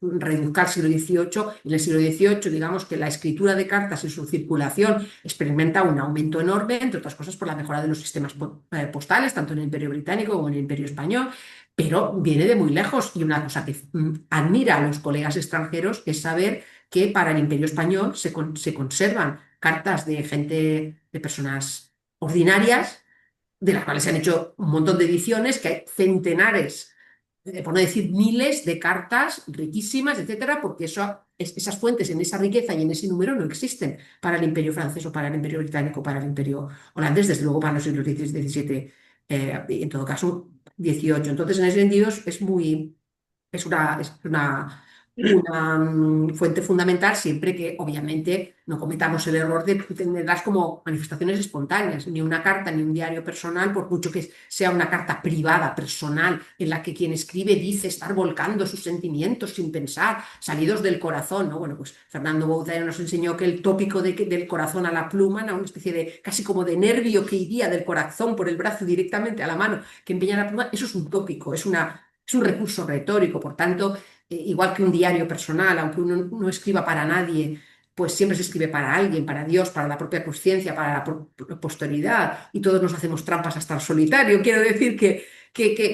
reduzca al siglo XVIII. En el siglo XVIII, digamos que la escritura de cartas y su circulación experimenta un aumento enorme, entre otras cosas por la mejora de los sistemas postales, tanto en el Imperio Británico como en el Imperio Español, pero viene de muy lejos. Y una cosa que admira a los colegas extranjeros es saber que para el Imperio Español se conservan cartas de gente, de personas ordinarias, de las cuales se han hecho un montón de ediciones, que hay centenares, por no decir miles, de cartas riquísimas, etcétera, porque esas fuentes en esa riqueza y en ese número no existen para el Imperio francés o para el Imperio británico, para el Imperio holandés, desde luego para los siglos XVI, XVII, en todo caso XVIII. Entonces, en ese sentido, es una fuente fundamental, siempre que obviamente no cometamos el error de tenerlas como manifestaciones espontáneas. Ni una carta ni un diario personal, por mucho que sea una carta privada, personal, en la que quien escribe dice estar volcando sus sentimientos sin pensar, salidos del corazón, ¿no? Bueno, pues Fernando Bouzaire nos enseñó que el tópico del corazón a la pluma, ¿no? Una especie de casi como de nervio que iría del corazón por el brazo directamente a la mano que empeña la pluma. Eso es un tópico, es un recurso retórico. Por tanto, igual que un diario personal, aunque uno no escriba para nadie, pues siempre se escribe para alguien, para Dios, para la propia conciencia, para la posteridad, y todos nos hacemos trampas hasta el solitario. Quiero decir que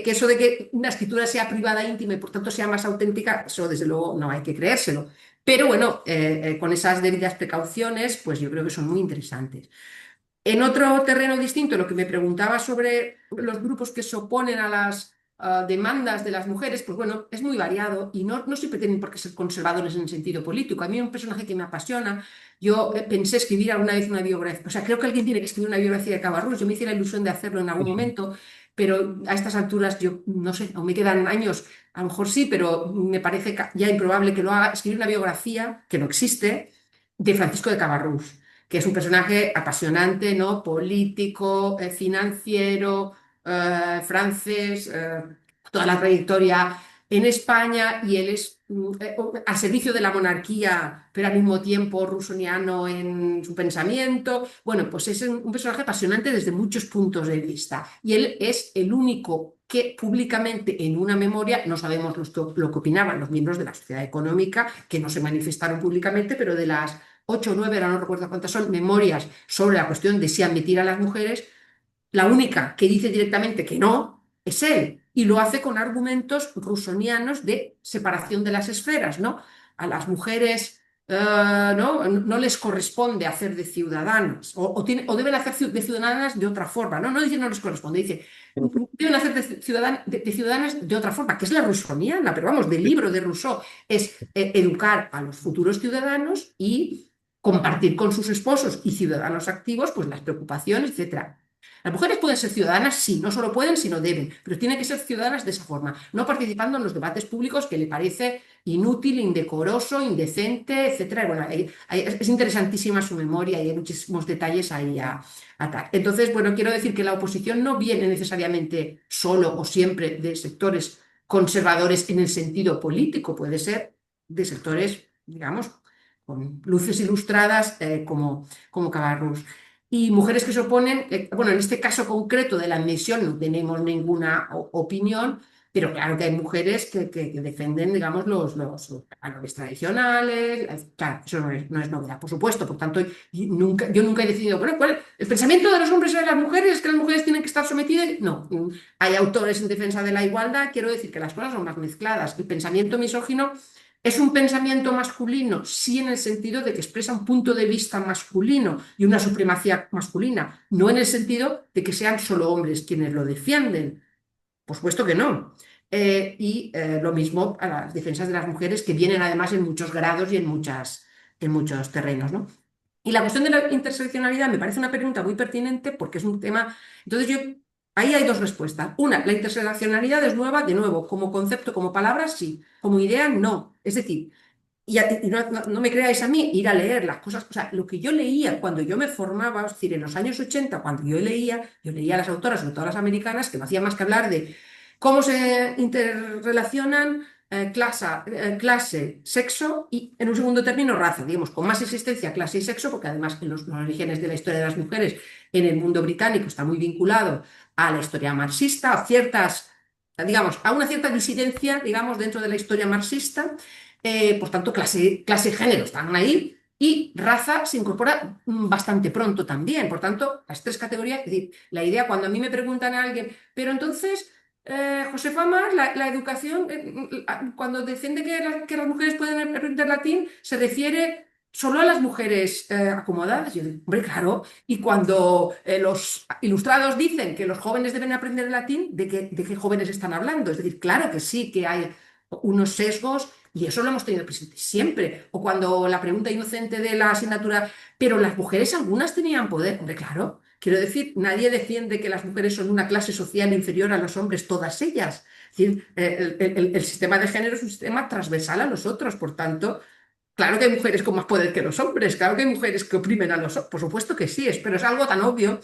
eso de que una escritura sea privada, íntima y por tanto sea más auténtica, eso desde luego no hay que creérselo. Pero bueno, con esas debidas precauciones, pues yo creo que son muy interesantes. En otro terreno distinto, lo que me preguntaba sobre los grupos que se oponen a las demandas de las mujeres, pues bueno, es muy variado y no siempre tienen por qué ser conservadores en el sentido político. A mí un personaje que me apasiona, yo pensé escribir alguna vez una biografía, o sea, creo que alguien tiene que escribir una biografía de Cabarrús. Yo me hice la ilusión de hacerlo en algún momento, pero a estas alturas yo no sé, aún me quedan años, a lo mejor sí, pero me parece ya improbable que lo haga, escribir una biografía que no existe de Francisco de Cabarrús, que es un personaje apasionante, ¿no? Político, financiero, francés, toda la trayectoria en España, y él es al servicio de la monarquía, pero al mismo tiempo rusoniano en su pensamiento. Bueno, pues es un personaje apasionante desde muchos puntos de vista, y él es el único que públicamente en una memoria, no sabemos lo que opinaban los miembros de la Sociedad Económica, que no se manifestaron públicamente, pero de las 8 o 9, ahora no recuerdo cuántas son, memorias sobre la cuestión de si admitir a las mujeres, la única que dice directamente que no es él, y lo hace con argumentos rusonianos de separación de las esferas, ¿no? A las mujeres no les corresponde hacer de ciudadanas, o deben hacer de ciudadanas de otra forma, no dice no les corresponde, dice deben hacer de ciudadanas de otra forma, que es la rusoniana, pero vamos, del libro de Rousseau, es educar a los futuros ciudadanos y compartir con sus esposos y ciudadanos activos pues las preocupaciones, etcétera. Las mujeres pueden ser ciudadanas, sí, no solo pueden, sino deben, pero tienen que ser ciudadanas de esa forma, no participando en los debates públicos que le parece inútil, indecoroso, indecente, etcétera. Y bueno, es interesantísima su memoria y hay muchísimos detalles ahí a tal. Entonces, bueno, quiero decir que la oposición no viene necesariamente solo o siempre de sectores conservadores en el sentido político, puede ser de sectores, digamos, con luces ilustradas como Cabarrús. Y mujeres que se oponen, bueno, en este caso concreto de la admisión no tenemos ninguna opinión, pero claro que hay mujeres que defienden, digamos, los valores tradicionales. Claro, eso no es novedad, por supuesto. Por tanto, yo nunca he decidido, bueno, ¿cuál el pensamiento de los hombres y de las mujeres? ¿Es que las mujeres tienen que estar sometidas? No, hay autores en defensa de la igualdad. Quiero decir que las cosas son más mezcladas. El pensamiento misógino ¿es un pensamiento masculino? Sí, en el sentido de que expresa un punto de vista masculino y una supremacía masculina, no en el sentido de que sean solo hombres quienes lo defienden. Por supuesto que no. Lo mismo a las defensas de las mujeres, que vienen además en muchos grados y en muchos terrenos, ¿no? Y la cuestión de la interseccionalidad me parece una pregunta muy pertinente porque es un tema. Entonces, ahí hay dos respuestas. Una, la interseccionalidad es nueva, de nuevo, como concepto, como palabra, sí, como idea, no. Es decir, y no me creáis a mí, ir a leer las cosas, o sea, lo que yo leía cuando yo me formaba, es decir, en los años 80, cuando yo leía a las autoras, sobre todo las americanas, que no hacían más que hablar de cómo se interrelacionan clase, sexo y, en un segundo término, raza, digamos, con más existencia clase y sexo, porque además en los orígenes de la historia de las mujeres en el mundo británico está muy vinculado a la historia marxista, a una cierta disidencia, digamos, dentro de la historia marxista. Por tanto, clase y género están ahí y raza se incorpora bastante pronto también. Por tanto, las tres categorías, es decir, la idea cuando a mí me preguntan a alguien, pero entonces, Josefa Mar, la educación, cuando defiende que las mujeres pueden aprender latín, se refiere solo a las mujeres acomodadas. Yo digo, hombre, claro. Y cuando los ilustrados dicen que los jóvenes deben aprender latín, ¿de qué jóvenes están hablando? Es decir, claro que sí, que hay unos sesgos y eso lo hemos tenido presente siempre. O cuando la pregunta inocente de la asignatura, pero las mujeres algunas tenían poder. Hombre, claro, quiero decir, nadie defiende que las mujeres son una clase social inferior a los hombres, todas ellas. Es decir, el sistema de género es un sistema transversal a los otros, por tanto, claro que hay mujeres con más poder que los hombres, claro que hay mujeres que oprimen a los hombres, por supuesto que sí, pero es algo tan obvio.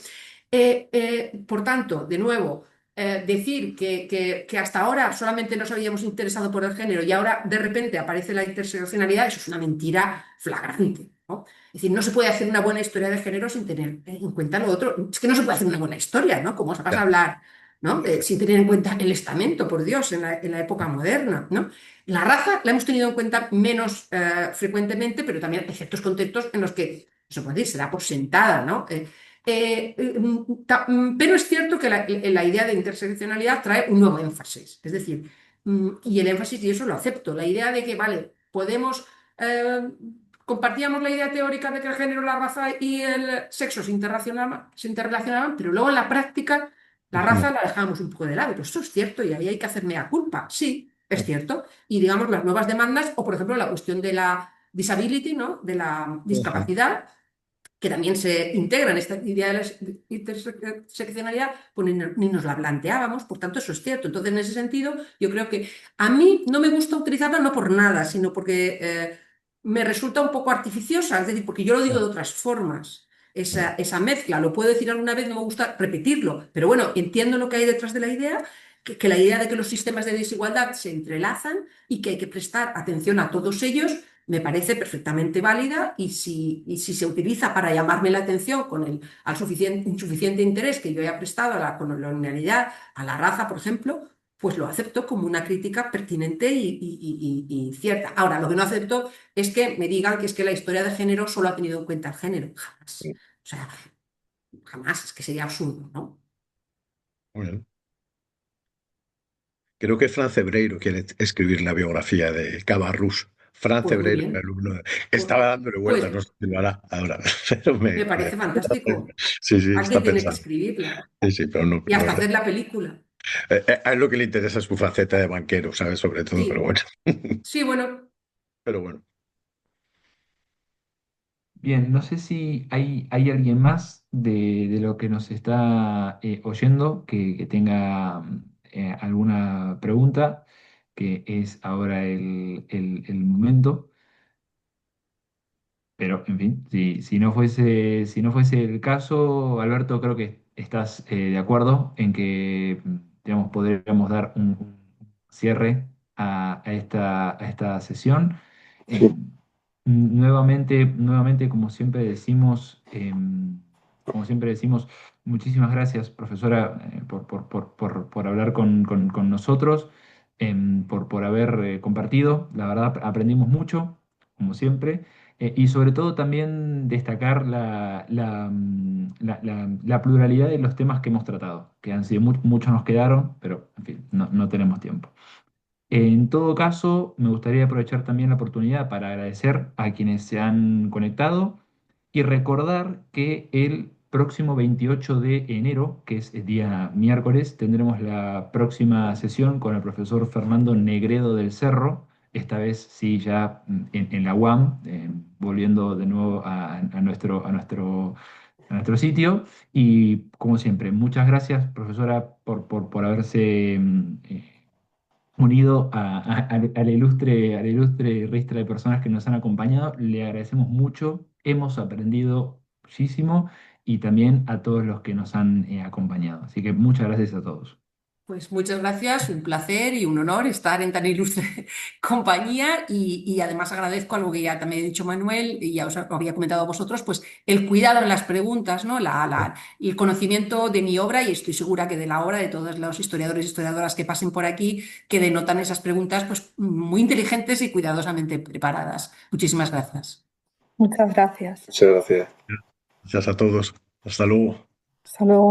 Por tanto, de nuevo, decir que hasta ahora solamente nos habíamos interesado por el género y ahora de repente aparece la interseccionalidad, eso es una mentira flagrante, ¿no? Es decir, no se puede hacer una buena historia de género sin tener en cuenta lo otro. Es que no se puede hacer una buena historia, ¿no? ¿Cómo se vas a hablar, ¿no? Sin tener en cuenta el estamento, por Dios, en la época moderna, ¿no? La raza la hemos tenido en cuenta menos frecuentemente, pero también hay ciertos contextos en los que, eso puede decir, se da por sentada, ¿no? Pero es cierto que la idea de interseccionalidad trae un nuevo énfasis, es decir, y el énfasis, y eso lo acepto, la idea de que, vale, compartíamos la idea teórica de que el género, la raza y el sexo se interrelacionaban, pero luego en la práctica la raza la dejábamos un poco de lado, pero eso es cierto y ahí hay que hacer mea culpa, sí, es cierto, y digamos las nuevas demandas, o por ejemplo la cuestión de la disability, ¿no? De la discapacidad, que también se integra en esta idea de la interseccionalidad, pues ni nos la planteábamos, por tanto eso es cierto. Entonces, en ese sentido, yo creo que a mí no me gusta utilizarla no por nada, sino porque me resulta un poco artificiosa, es decir, porque yo lo digo de otras formas. Esa mezcla, lo puedo decir alguna vez, no me gusta repetirlo, pero bueno, entiendo lo que hay detrás de la idea, que la idea de que los sistemas de desigualdad se entrelazan y que hay que prestar atención a todos ellos, me parece perfectamente válida y si se utiliza para llamarme la atención con al insuficiente interés que yo haya prestado a la colonialidad, a la raza, por ejemplo, pues lo acepto como una crítica pertinente y cierta. Ahora, lo que no acepto es que me digan que es que la historia de género solo ha tenido en cuenta el género. Jamás. O sea, jamás, es que sería absurdo, ¿no? Muy bien. Creo que Fran Cebreiro quiere escribir la biografía de Cabarrús. Fran Pues muy Cebreiro, el bien. alumno, Pues, estaba dándole vueltas, pues no sé si lo hará ahora, pero me parece fantástico. sí, sí, Alguien está tiene que pensando. escribirla Sí, sí, pero no, y hasta hacer la película. a él lo que le interesa es su faceta de banquero, ¿sabes? Sobre todo, pero Sí, bueno. sí, bueno, Pero bueno. Bien, no sé si hay alguien más de lo que nos está oyendo que tenga alguna pregunta, que es ahora el momento. Pero, en fin, si no fuese el caso, Alberto, creo que estás de acuerdo en que, digamos, podríamos dar un cierre a esta sesión. Eh, Sí. nuevamente, como siempre decimos, muchísimas gracias, profesora, por hablar con nosotros, por haber compartido. La verdad, aprendimos mucho, como siempre. Y sobre todo también destacar la pluralidad de los temas que hemos tratado, que han sido muchos nos quedaron, pero en fin, no tenemos tiempo. En todo caso, me gustaría aprovechar también la oportunidad para agradecer a quienes se han conectado y recordar que el próximo 28 de enero, que es el día miércoles, tendremos la próxima sesión con el profesor Fernando Negredo del Cerro, esta vez sí ya en la UAM, volviendo de nuevo a nuestro sitio. Y como siempre, muchas gracias, profesora, por haberse unido a la ilustre ristra de personas que nos han acompañado. Le agradecemos mucho, hemos aprendido muchísimo y también a todos los que nos han acompañado. Así que muchas gracias a todos. pues muchas gracias, un placer y un honor estar en tan ilustre compañía y además agradezco algo que ya también he dicho Manuel y ya os había comentado a vosotros, pues el cuidado en las preguntas, ¿no? El conocimiento de mi obra y estoy segura que de la obra de todos los historiadores y historiadoras que pasen por aquí, que denotan esas preguntas pues muy inteligentes y cuidadosamente preparadas. Muchísimas gracias. Muchas gracias. Muchas gracias. Gracias a todos. Hasta luego. Hasta luego.